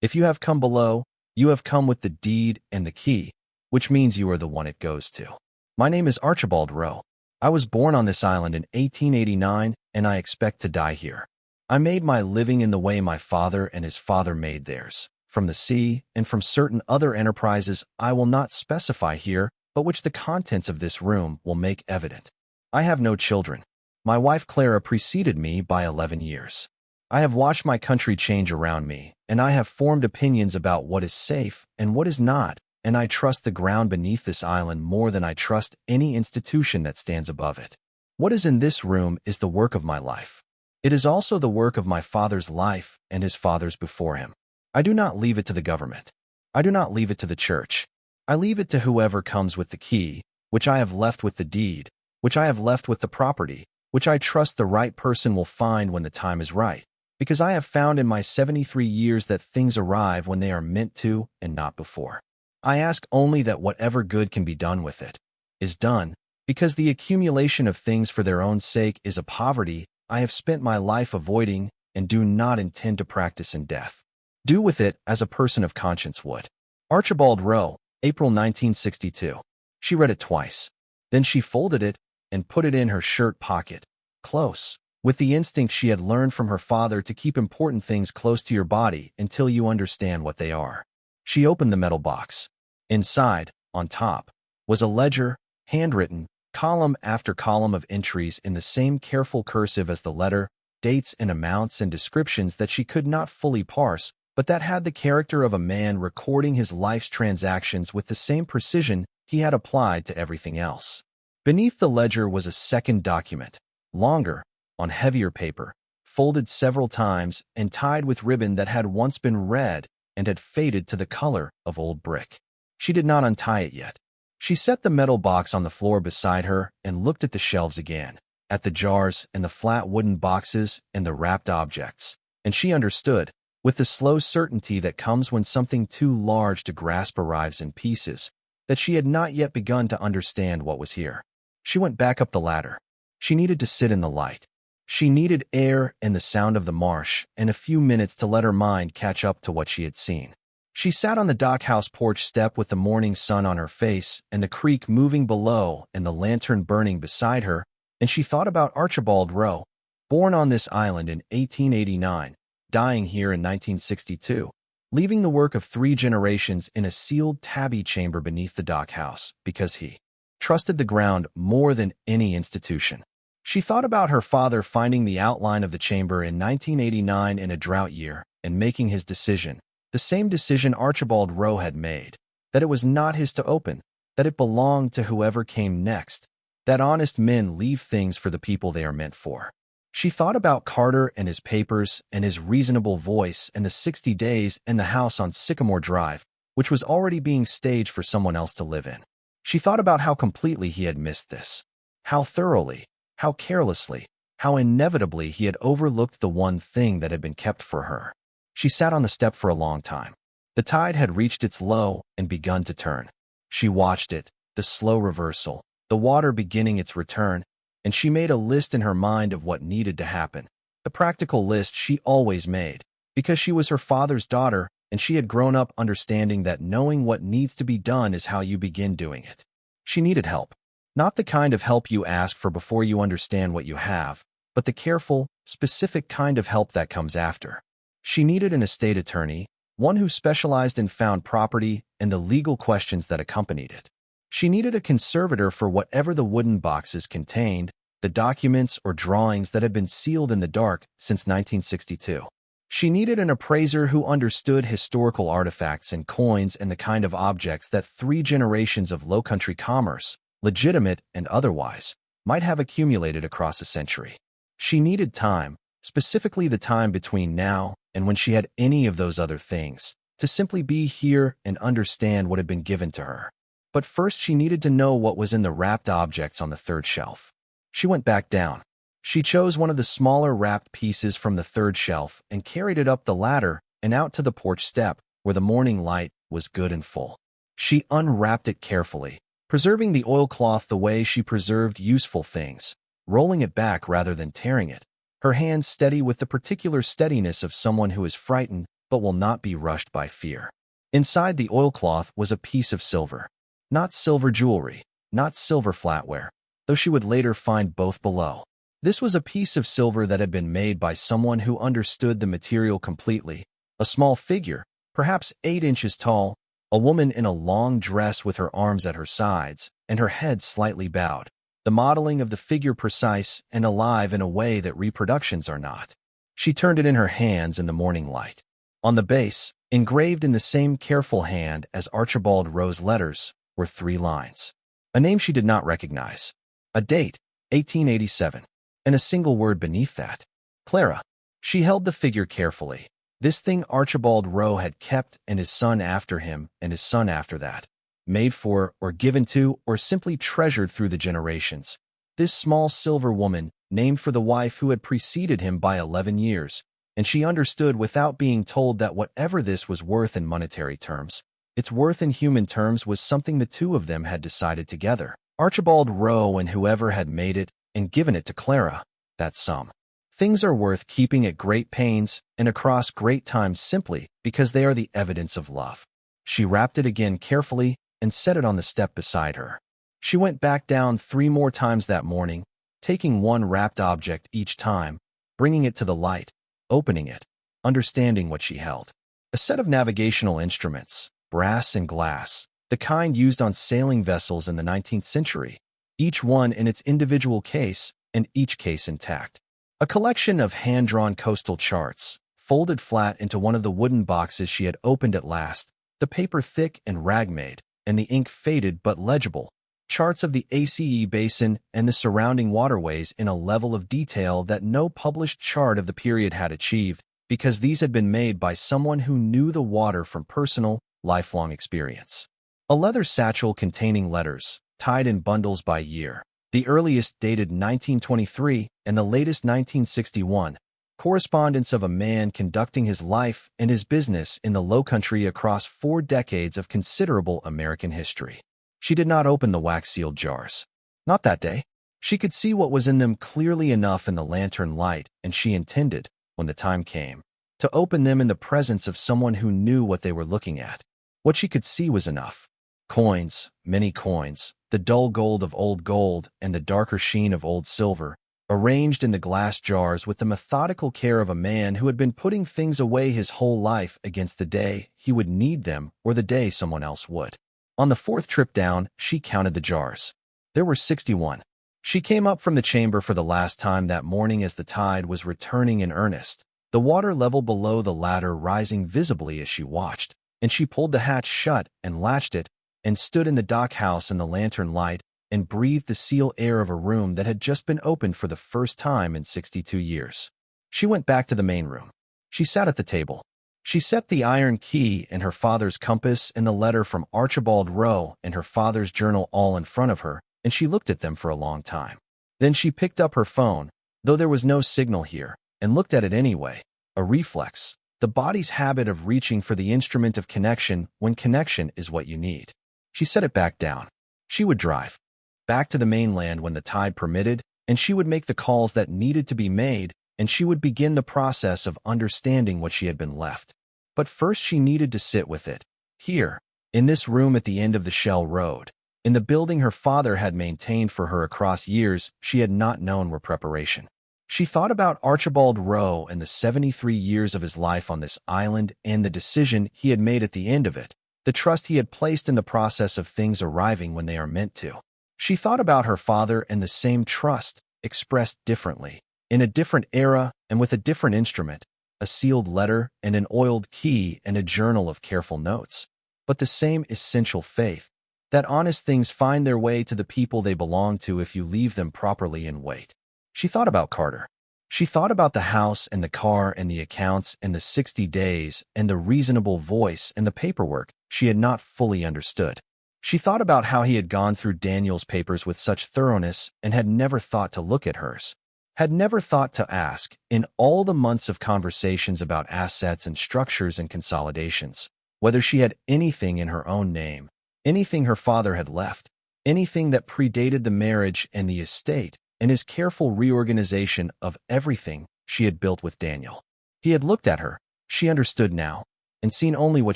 If you have come below, you have come with the deed and the key, which means you are the one it goes to. My name is Archibald Rowe. I was born on this island in 1889, and I expect to die here. I made my living in the way my father and his father made theirs, from the sea and from certain other enterprises I will not specify here, but which the contents of this room will make evident. I have no children. My wife Clara preceded me by 11 years. I have watched my country change around me, and I have formed opinions about what is safe and what is not, and I trust the ground beneath this island more than I trust any institution that stands above it. What is in this room is the work of my life. It is also the work of my father's life and his father's before him. I do not leave it to the government. I do not leave it to the church. I leave it to whoever comes with the key, which I have left with the deed, which I have left with the property, which I trust the right person will find when the time is right, because I have found in my 73 years that things arrive when they are meant to and not before. I ask only that whatever good can be done with it is done, because the accumulation of things for their own sake is a poverty I have spent my life avoiding and do not intend to practice in death. Do with it as a person of conscience would. Archibald Rowe, April 1962. She read it twice. Then she folded it and put it in her shirt pocket, close, with the instinct she had learned from her father to keep important things close to your body until you understand what they are. She opened the metal box. Inside, on top, was a ledger, handwritten, column after column of entries in the same careful cursive as the letter, dates and amounts and descriptions that she could not fully parse, but that had the character of a man recording his life's transactions with the same precision he had applied to everything else. Beneath the ledger was a second document, longer, on heavier paper, folded several times and tied with ribbon that had once been red and had faded to the color of old brick. She did not untie it yet. She set the metal box on the floor beside her and looked at the shelves again, at the jars and the flat wooden boxes and the wrapped objects, and she understood, with the slow certainty that comes when something too large to grasp arrives in pieces, that she had not yet begun to understand what was here. She went back up the ladder. She needed to sit in the light. She needed air and the sound of the marsh and a few minutes to let her mind catch up to what she had seen. She sat on the dockhouse porch step with the morning sun on her face and the creek moving below and the lantern burning beside her, and she thought about Archibald Rowe, born on this island in 1889, dying here in 1962, leaving the work of 3 generations in a sealed tabby chamber beneath the dockhouse because he trusted the ground more than any institution. She thought about her father finding the outline of the chamber in 1989 in a drought year and making his decision, the same decision Archibald Rowe had made, that it was not his to open, that it belonged to whoever came next, that honest men leave things for the people they are meant for. She thought about Carter and his papers and his reasonable voice and the 60 days and the house on Sycamore Drive, which was already being staged for someone else to live in. She thought about how completely he had missed this, how thoroughly, how carelessly, how inevitably he had overlooked the one thing that had been kept for her. She sat on the step for a long time. The tide had reached its low and begun to turn. She watched it, the slow reversal, the water beginning its return, and she made a list in her mind of what needed to happen. The practical list she always made, because she was her father's daughter and she had grown up understanding that knowing what needs to be done is how you begin doing it. She needed help. Not the kind of help you ask for before you understand what you have, but the careful, specific kind of help that comes after. She needed an estate attorney, one who specialized in found property and the legal questions that accompanied it. She needed a conservator for whatever the wooden boxes contained, the documents or drawings that had been sealed in the dark since 1962. She needed an appraiser who understood historical artifacts and coins and the kind of objects that 3 generations of low-country commerce, legitimate and otherwise, might have accumulated across a century. She needed time, specifically the time between now and when she had any of those other things, to simply be here and understand what had been given to her. But first she needed to know what was in the wrapped objects on the 3rd shelf. She went back down. She chose one of the smaller wrapped pieces from the 3rd shelf and carried it up the ladder and out to the porch step where the morning light was good and full. She unwrapped it carefully, preserving the oilcloth the way she preserved useful things, rolling it back rather than tearing it, her hands steady with the particular steadiness of someone who is frightened but will not be rushed by fear. Inside the oilcloth was a piece of silver. Not silver jewelry, not silver flatware, though she would later find both below. This was a piece of silver that had been made by someone who understood the material completely, a small figure, perhaps 8 inches tall, a woman in a long dress with her arms at her sides and her head slightly bowed, the modeling of the figure precise and alive in a way that reproductions are not. She turned it in her hands in the morning light. On the base, engraved in the same careful hand as Archibald Rowe's letters, were 3 lines. A name she did not recognize. A date, 1887. And a single word beneath that. Clara. She held the figure carefully. This thing Archibald Rowe had kept and his son after him and his son after that. Made for or given to or simply treasured through the generations. This small silver woman, named for the wife who had preceded him by 11 years, and she understood without being told that whatever this was worth in monetary terms, its worth in human terms was something the 2 of them had decided together. Archibald Rowe and whoever had made it and given it to Clara, that sum. Things are worth keeping at great pains and across great times simply because they are the evidence of love. She wrapped it again carefully and set it on the step beside her. She went back down 3 more times that morning, taking one wrapped object each time, bringing it to the light, opening it, understanding what she held. A set of navigational instruments, brass and glass, the kind used on sailing vessels in the 19th century, each one in its individual case and each case intact. A collection of hand-drawn coastal charts, folded flat into one of the wooden boxes she had opened at last, the paper thick and rag-made, and the ink faded but legible, charts of the ACE Basin and the surrounding waterways in a level of detail that no published chart of the period had achieved, because these had been made by someone who knew the water from personal, lifelong experience. A leather satchel containing letters, tied in bundles by year, the earliest dated 1923 and the latest 1961, correspondence of a man conducting his life and his business in the Lowcountry across 4 decades of considerable American history. She did not open the wax-sealed jars. Not that day. She could see what was in them clearly enough in the lantern light, and she intended, when the time came, to open them in the presence of someone who knew what they were looking at. What she could see was enough. Coins, many coins, the dull gold of old gold and the darker sheen of old silver, arranged in the glass jars with the methodical care of a man who had been putting things away his whole life against the day he would need them or the day someone else would. On the fourth trip down, she counted the jars. There were 61. She came up from the chamber for the last time that morning as the tide was returning in earnest, the water level below the ladder rising visibly as she watched, and she pulled the hatch shut and latched it, and stood in the dock house in the lantern light and breathed the seal air of a room that had just been opened for the first time in 62 years. She went back to the main room. She sat at the table. She set the iron key and her father's compass and the letter from Archibald Rowe and her father's journal all in front of her, and she looked at them for a long time. Then she picked up her phone, though there was no signal here, and looked at it anyway, a reflex, the body's habit of reaching for the instrument of connection when connection is what you need. She set it back down. She would drive back to the mainland when the tide permitted, and she would make the calls that needed to be made, and she would begin the process of understanding what she had been left. But first she needed to sit with it, here, in this room at the end of the Shell Road, in the building her father had maintained for her across years she had not known were preparation. She thought about Archibald Rowe and the 73 years of his life on this island and the decision he had made at the end of it, the trust he had placed in the process of things arriving when they are meant to. She thought about her father and the same trust, expressed differently, in a different era and with a different instrument, a sealed letter and an oiled key and a journal of careful notes. But the same essential faith, that honest things find their way to the people they belong to if you leave them properly and wait. She thought about Carter. She thought about the house and the car and the accounts and the 60 days and the reasonable voice and the paperwork she had not fully understood. She thought about how he had gone through Daniel's papers with such thoroughness and had never thought to look at hers, had never thought to ask, in all the months of conversations about assets and structures and consolidations, whether she had anything in her own name, anything her father had left, anything that predated the marriage and the estate, and his careful reorganization of everything she had built with Daniel. He had looked at her, she understood now, and seen only what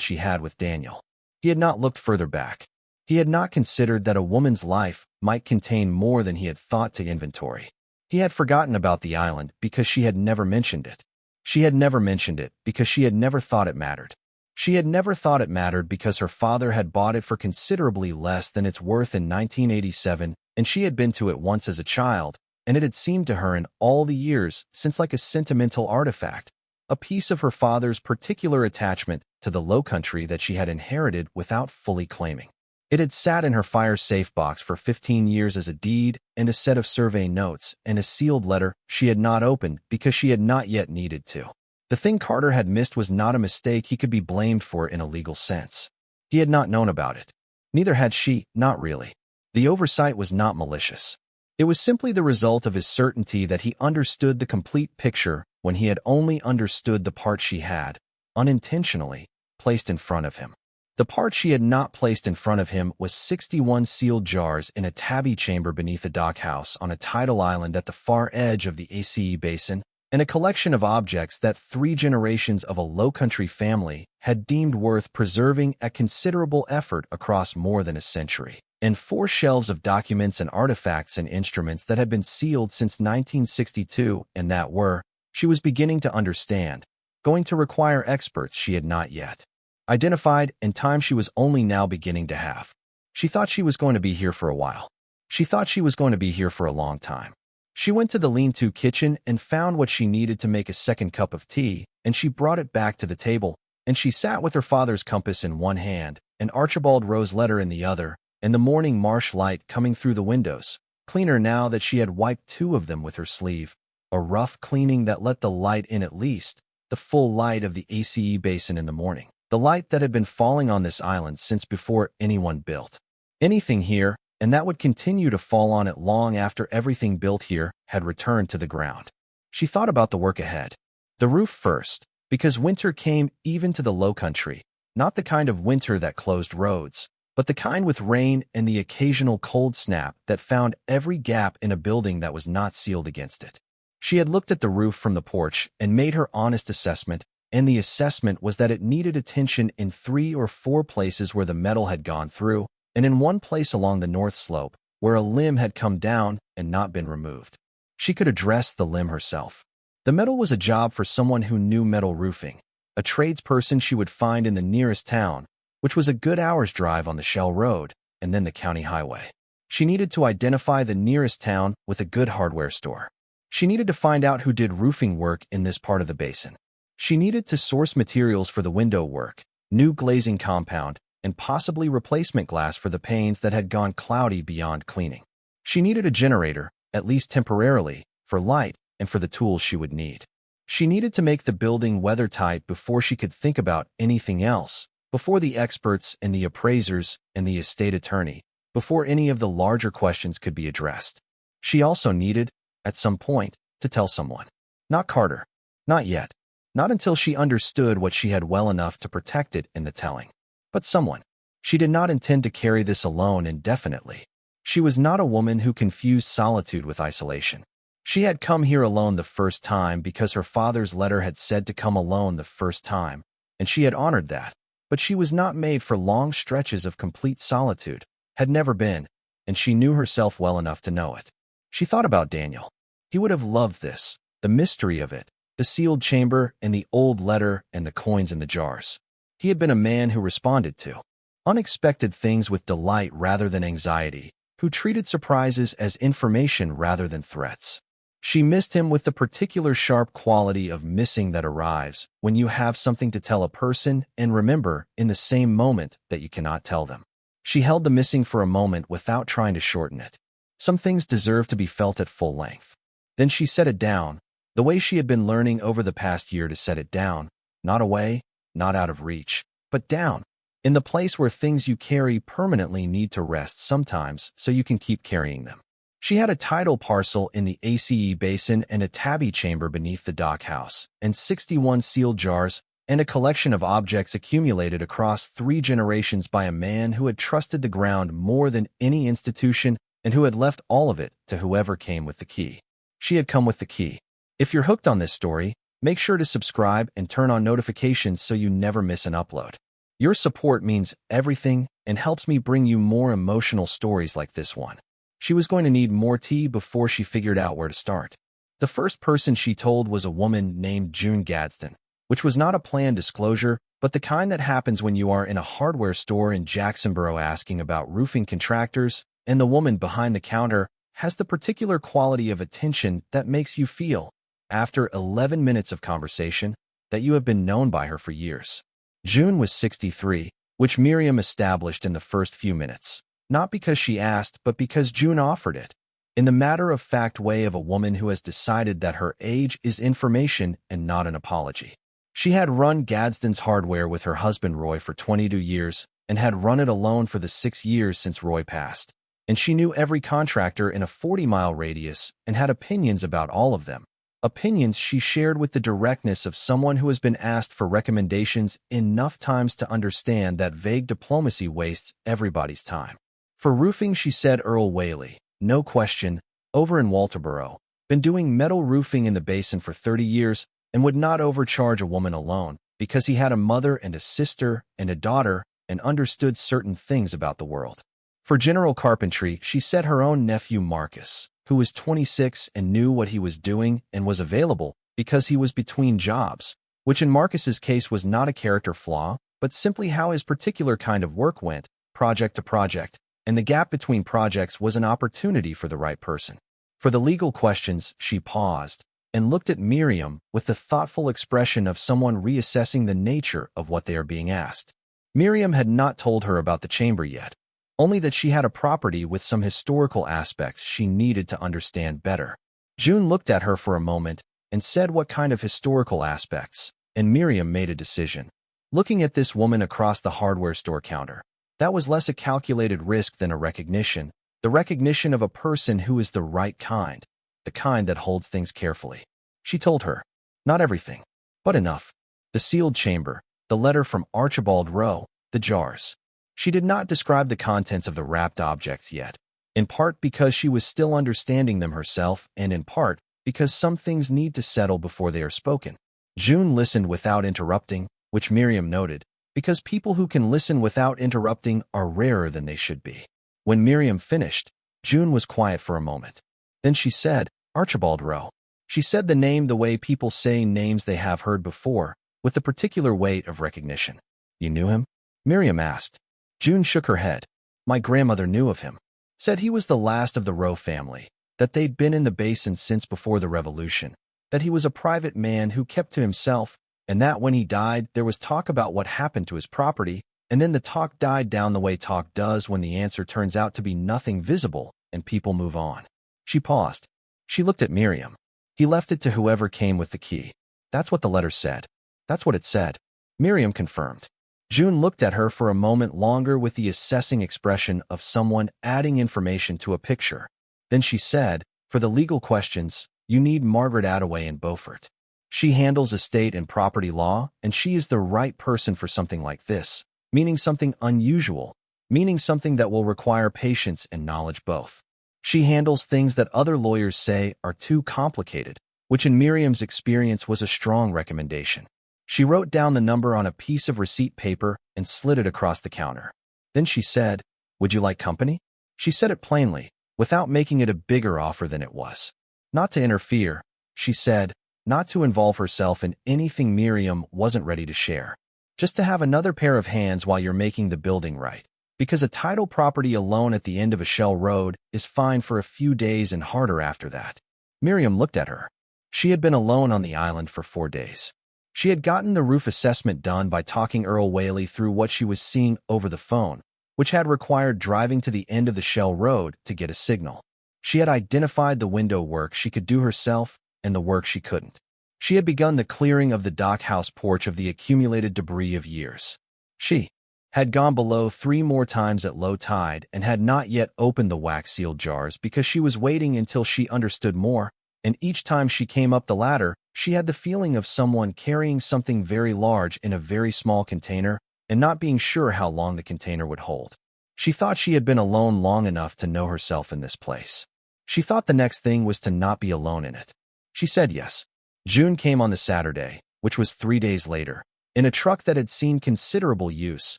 she had with Daniel. He had not looked further back. He had not considered that a woman's life might contain more than he had thought to inventory. He had forgotten about the island because she had never mentioned it. She had never mentioned it because she had never thought it mattered. She had never thought it mattered because her father had bought it for considerably less than its worth in 1987, and she had been to it once as a child, and it had seemed to her in all the years since like a sentimental artifact, a piece of her father's particular attachment to the low country that she had inherited without fully claiming. It had sat in her fire-safe box for 15 years as a deed and a set of survey notes and a sealed letter she had not opened because she had not yet needed to. The thing Carter had missed was not a mistake he could be blamed for in a legal sense. He had not known about it. Neither had she, not really. The oversight was not malicious. It was simply the result of his certainty that he understood the complete picture when he had only understood the part she had, unintentionally, placed in front of him. The part she had not placed in front of him was 61 sealed jars in a tabby chamber beneath a dockhouse on a tidal island at the far edge of the ACE Basin, and a collection of objects that 3 generations of a low-country family had deemed worth preserving at considerable effort across more than a century, and 4 shelves of documents and artifacts and instruments that had been sealed since 1962 and that were, she was beginning to understand, going to require experts she had not yet identified, and time she was only now beginning to have. She thought she was going to be here for a while. She thought she was going to be here for a long time. She went to the lean-to kitchen and found what she needed to make a second cup of tea, and she brought it back to the table, and she sat with her father's compass in one hand, and Archibald Rowe's letter in the other, and the morning marsh light coming through the windows, cleaner now that she had wiped 2 of them with her sleeve, a rough cleaning that let the light in at least, the full light of the ACE Basin in the morning. The light that had been falling on this island since before anyone built anything here, and that would continue to fall on it long after everything built here had returned to the ground. She thought about the work ahead. The roof first, because winter came even to the low country, not the kind of winter that closed roads, but the kind with rain and the occasional cold snap that found every gap in a building that was not sealed against it. She had looked at the roof from the porch and made her honest assessment, and the assessment was that it needed attention in 3 or 4 places where the metal had gone through, and in one place along the north slope, where a limb had come down and not been removed. She could address the limb herself. The metal was a job for someone who knew metal roofing, a tradesperson she would find in the nearest town, which was a good hour's drive on the Shell Road, and then the county highway. She needed to identify the nearest town with a good hardware store. She needed to find out who did roofing work in this part of the basin. She needed to source materials for the window work, new glazing compound, and possibly replacement glass for the panes that had gone cloudy beyond cleaning. She needed a generator, at least temporarily, for light and for the tools she would need. She needed to make the building weathertight before she could think about anything else, before the experts and the appraisers and the estate attorney, before any of the larger questions could be addressed. She also needed, at some point, to tell someone. Not Carter. Not yet. Not until she understood what she had well enough to protect it in the telling. But someone. She did not intend to carry this alone indefinitely. She was not a woman who confused solitude with isolation. She had come here alone the first time because her father's letter had said to come alone the first time, and she had honored that. But she was not made for long stretches of complete solitude, had never been, and she knew herself well enough to know it. She thought about Daniel. He would have loved this, the mystery of it, the sealed chamber and the old letter and the coins in the jars. He had been a man who responded to unexpected things with delight rather than anxiety, who treated surprises as information rather than threats. She missed him with the particular sharp quality of missing that arrives when you have something to tell a person and remember in the same moment that you cannot tell them. She held the missing for a moment without trying to shorten it. Some things deserve to be felt at full length. Then she set it down, the way she had been learning over the past year to set it down, not away, not out of reach, but down, in the place where things you carry permanently need to rest sometimes so you can keep carrying them. She had a tidal parcel in the ACE Basin and a tabby chamber beneath the dock house, and 61 sealed jars, and a collection of objects accumulated across 3 generations by a man who had trusted the ground more than any institution and who had left all of it to whoever came with the key. She had come with the key. If you're hooked on this story, make sure to subscribe and turn on notifications so you never miss an upload. Your support means everything and helps me bring you more emotional stories like this one. She was going to need more tea before she figured out where to start. The first person she told was a woman named June Gadsden, which was not a planned disclosure, but the kind that happens when you are in a hardware store in Jacksonboro asking about roofing contractors, and the woman behind the counter has the particular quality of attention that makes you feel, after 11 minutes of conversation, that you have been known by her for years. June was 63, which Miriam established in the first few minutes. Not because she asked, but because June offered it, in the matter-of-fact way of a woman who has decided that her age is information and not an apology. She had run Gadsden's hardware with her husband Roy for 22 years and had run it alone for the 6 years since Roy passed, and she knew every contractor in a 40-mile radius and had opinions about all of them. Opinions she shared with the directness of someone who has been asked for recommendations enough times to understand that vague diplomacy wastes everybody's time. For roofing, she said Earl Whaley, no question, over in Walterboro, been doing metal roofing in the basin for 30 years and would not overcharge a woman alone because he had a mother and a sister and a daughter and understood certain things about the world. For general carpentry, she said her own nephew Marcus, who was 26 and knew what he was doing and was available because he was between jobs, which in Marcus's case was not a character flaw, but simply how his particular kind of work went, project to project, and the gap between projects was an opportunity for the right person. For the legal questions, she paused and looked at Miriam with the thoughtful expression of someone reassessing the nature of what they are being asked. Miriam had not told her about the chamber yet, only that she had a property with some historical aspects she needed to understand better. June looked at her for a moment and said what kind of historical aspects, and Miriam made a decision. Looking at this woman across the hardware store counter, that was less a calculated risk than a recognition, the recognition of a person who is the right kind, the kind that holds things carefully. She told her, not everything, but enough. The sealed chamber, the letter from Archibald Rowe, the jars. She did not describe the contents of the wrapped objects yet, in part because she was still understanding them herself and in part because some things need to settle before they are spoken. June listened without interrupting, which Miriam noted, because people who can listen without interrupting are rarer than they should be. When Miriam finished, June was quiet for a moment. Then she said, "Archibald Rowe." She said the name the way people say names they have heard before, with the particular weight of recognition. "You knew him?" Miriam asked. June shook her head. "My grandmother knew of him. Said he was the last of the Rowe family, that they'd been in the basin since before the Revolution, that he was a private man who kept to himself, and that when he died there was talk about what happened to his property, and then the talk died down the way talk does when the answer turns out to be nothing visible and people move on." She paused. She looked at Miriam. "He left it to whoever came with the key. That's what the letter said." "That's what it said," Miriam confirmed. June looked at her for a moment longer with the assessing expression of someone adding information to a picture. Then she said, "For the legal questions, you need Margaret Attaway in Beaufort. She handles estate and property law, and she is the right person for something like this, meaning something unusual, meaning something that will require patience and knowledge both. She handles things that other lawyers say are too complicated, which in Miriam's experience was a strong recommendation." She wrote down the number on a piece of receipt paper and slid it across the counter. Then she said, "Would you like company?" She said it plainly, without making it a bigger offer than it was. Not to interfere, she said, not to involve herself in anything Miriam wasn't ready to share. Just to have another pair of hands while you're making the building right. Because a title property alone at the end of a shell road is fine for a few days and harder after that. Miriam looked at her. She had been alone on the island for 4 days. She had gotten the roof assessment done by talking Earl Whaley through what she was seeing over the phone, which had required driving to the end of the shell road to get a signal. She had identified the window work she could do herself and the work she couldn't. She had begun the clearing of the dockhouse porch of the accumulated debris of years. She had gone below 3 more times at low tide and had not yet opened the wax-sealed jars because she was waiting until she understood more, and each time she came up the ladder, she had the feeling of someone carrying something very large in a very small container and not being sure how long the container would hold. She thought she had been alone long enough to know herself in this place. She thought the next thing was to not be alone in it. She said yes. June came on the Saturday, which was 3 days later, in a truck that had seen considerable use,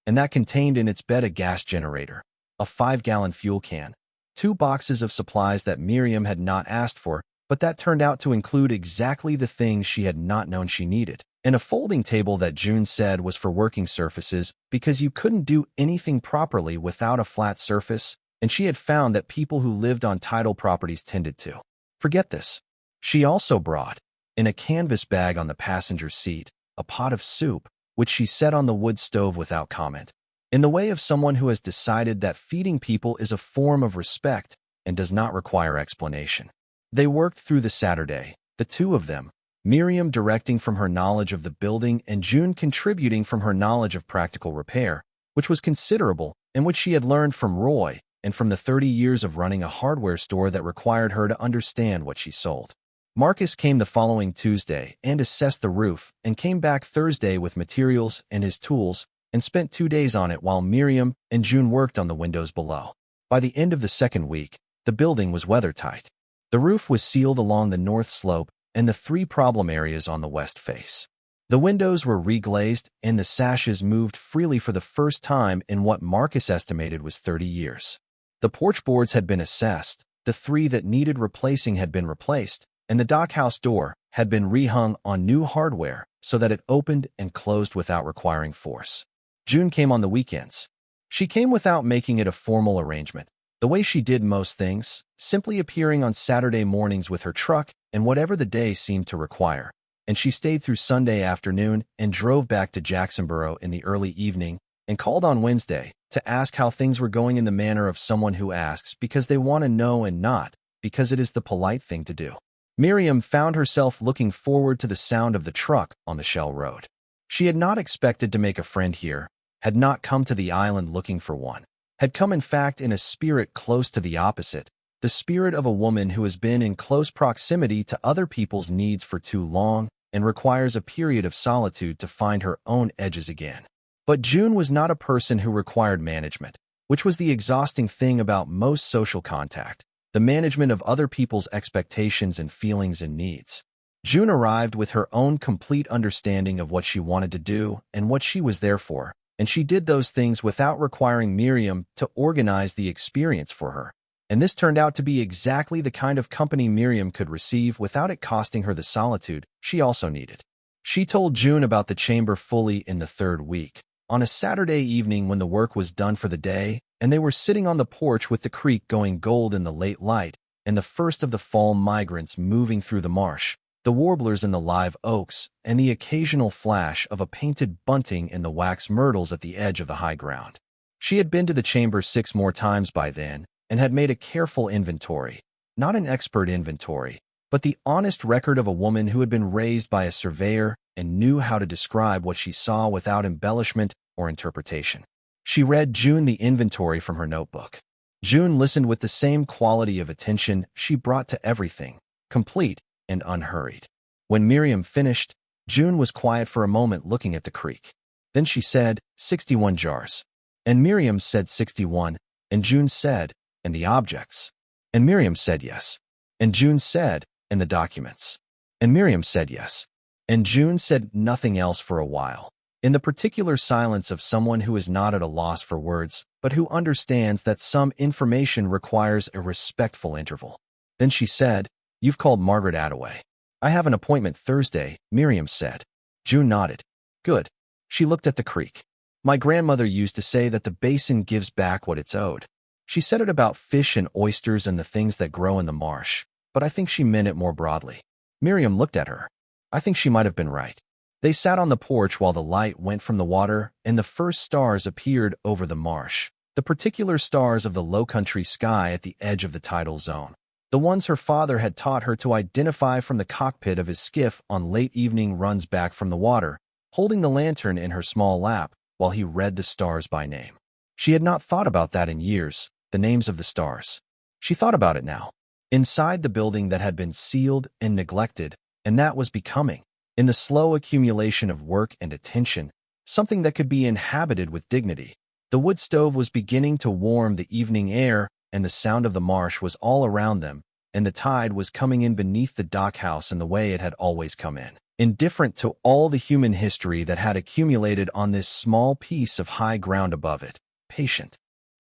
and that contained in its bed a gas generator, a 5-gallon fuel can, 2 boxes of supplies that Miriam had not asked for, but that turned out to include exactly the things she had not known she needed, and a folding table that June said was for working surfaces because you couldn't do anything properly without a flat surface, and she had found that people who lived on title properties tended to forget this. She also brought, in a canvas bag on the passenger seat, a pot of soup, which she set on the wood stove without comment, in the way of someone who has decided that feeding people is a form of respect and does not require explanation. They worked through the Saturday, the two of them, Miriam directing from her knowledge of the building and June contributing from her knowledge of practical repair, which was considerable and which she had learned from Roy and from the 30 years of running a hardware store that required her to understand what she sold. Marcus came the following Tuesday and assessed the roof and came back Thursday with materials and his tools and spent 2 days on it while Miriam and June worked on the windows below. By the end of the second week, the building was weathertight. The roof was sealed along the north slope and the 3 problem areas on the west face. The windows were reglazed and the sashes moved freely for the first time in what Marcus estimated was 30 years. The porch boards had been assessed, the 3 that needed replacing had been replaced, and the dockhouse door had been rehung on new hardware so that it opened and closed without requiring force. June came on the weekends. She came without making it a formal arrangement, the way she did most things, simply appearing on Saturday mornings with her truck and whatever the day seemed to require, and she stayed through Sunday afternoon and drove back to Jacksonboro in the early evening and called on Wednesday to ask how things were going in the manner of someone who asks because they want to know and not because it is the polite thing to do. Miriam found herself looking forward to the sound of the truck on the Shell Road. She had not expected to make a friend here, had not come to the island looking for one, had come in fact in a spirit close to the opposite, the spirit of a woman who has been in close proximity to other people's needs for too long and requires a period of solitude to find her own edges again. But June was not a person who required management, which was the exhausting thing about most social contact, the management of other people's expectations and feelings and needs. June arrived with her own complete understanding of what she wanted to do and what she was there for, and she did those things without requiring Miriam to organize the experience for her. And this turned out to be exactly the kind of company Miriam could receive without it costing her the solitude she also needed. She told June about the chamber fully in the third week, on a Saturday evening when the work was done for the day, and they were sitting on the porch with the creek going gold in the late light, and the first of the fall migrants moving through the marsh, the warblers in the live oaks, and the occasional flash of a painted bunting in the wax myrtles at the edge of the high ground. She had been to the chamber 6 more times by then, and had made a careful inventory, not an expert inventory, but the honest record of a woman who had been raised by a surveyor and knew how to describe what she saw without embellishment or interpretation. She read June the inventory from her notebook. June listened with the same quality of attention she brought to everything, complete and unhurried. When Miriam finished, June was quiet for a moment looking at the creek. Then she said, 61 jars. And Miriam said 61, and June said, and the objects. And Miriam said yes. And June said, and the documents. And Miriam said yes. And June said nothing else for a while, in the particular silence of someone who is not at a loss for words, but who understands that some information requires a respectful interval. Then she said, "You've called Margaret Attaway." "I have an appointment Thursday," Miriam said. June nodded. "Good." She looked at the creek. "My grandmother used to say that the basin gives back what it's owed." She said it about fish and oysters and the things that grow in the marsh, but I think she meant it more broadly. Miriam looked at her. I think she might have been right. They sat on the porch while the light went from the water and the first stars appeared over the marsh, the particular stars of the low-country sky at the edge of the tidal zone, the ones her father had taught her to identify from the cockpit of his skiff on late evening runs back from the water, holding the lantern in her small lap while he read the stars by name. She had not thought about that in years, the names of the stars. She thought about it now. Inside the building that had been sealed and neglected, and that was becoming, in the slow accumulation of work and attention, something that could be inhabited with dignity. The wood stove was beginning to warm the evening air, and the sound of the marsh was all around them, and the tide was coming in beneath the dockhouse in the way it had always come in, indifferent to all the human history that had accumulated on this small piece of high ground above it, patient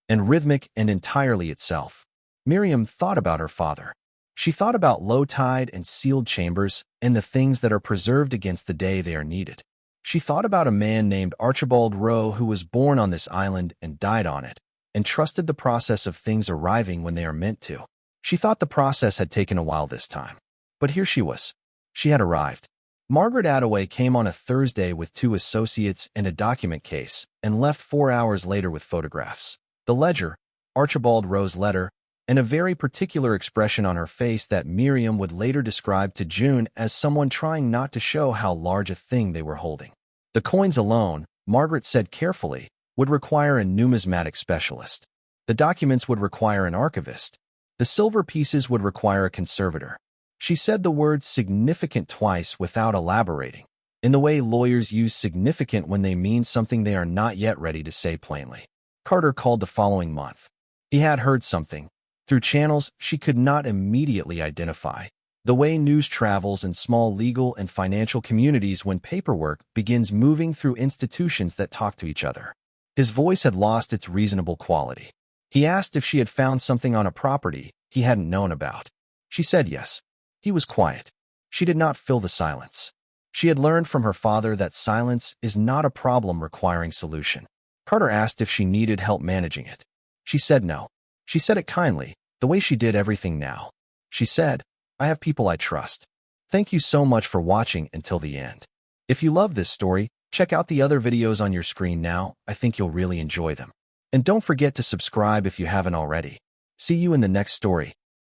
and rhythmic and entirely itself. Miriam thought about her father. She thought about low tide and sealed chambers and the things that are preserved against the day they are needed. She thought about a man named Archibald Rowe who was born on this island and died on it, and trusted the process of things arriving when they are meant to. She thought the process had taken a while this time. But here she was. She had arrived. Margaret Attaway came on a Thursday with 2 associates and a document case, and left 4 hours later with photographs, the ledger, Archibald Rowe's letter, and a very particular expression on her face that Miriam would later describe to June as someone trying not to show how large a thing they were holding. The coins alone, Margaret said carefully, would require a numismatic specialist. The documents would require an archivist. The silver pieces would require a conservator. She said the word significant twice without elaborating, in the way lawyers use significant when they mean something they are not yet ready to say plainly. Carter called the following month. He had heard something, through channels she could not immediately identify, the way news travels in small legal and financial communities when paperwork begins moving through institutions that talk to each other. His voice had lost its reasonable quality. He asked if she had found something on a property he hadn't known about. She said yes. He was quiet. She did not fill the silence. She had learned from her father that silence is not a problem requiring solution. Carter asked if she needed help managing it. She said no. She said it kindly, the way she did everything now. She said, "I have people I trust." Thank you so much for watching until the end. If you love this story, check out the other videos on your screen now. I think you'll really enjoy them. And don't forget to subscribe if you haven't already. See you in the next story.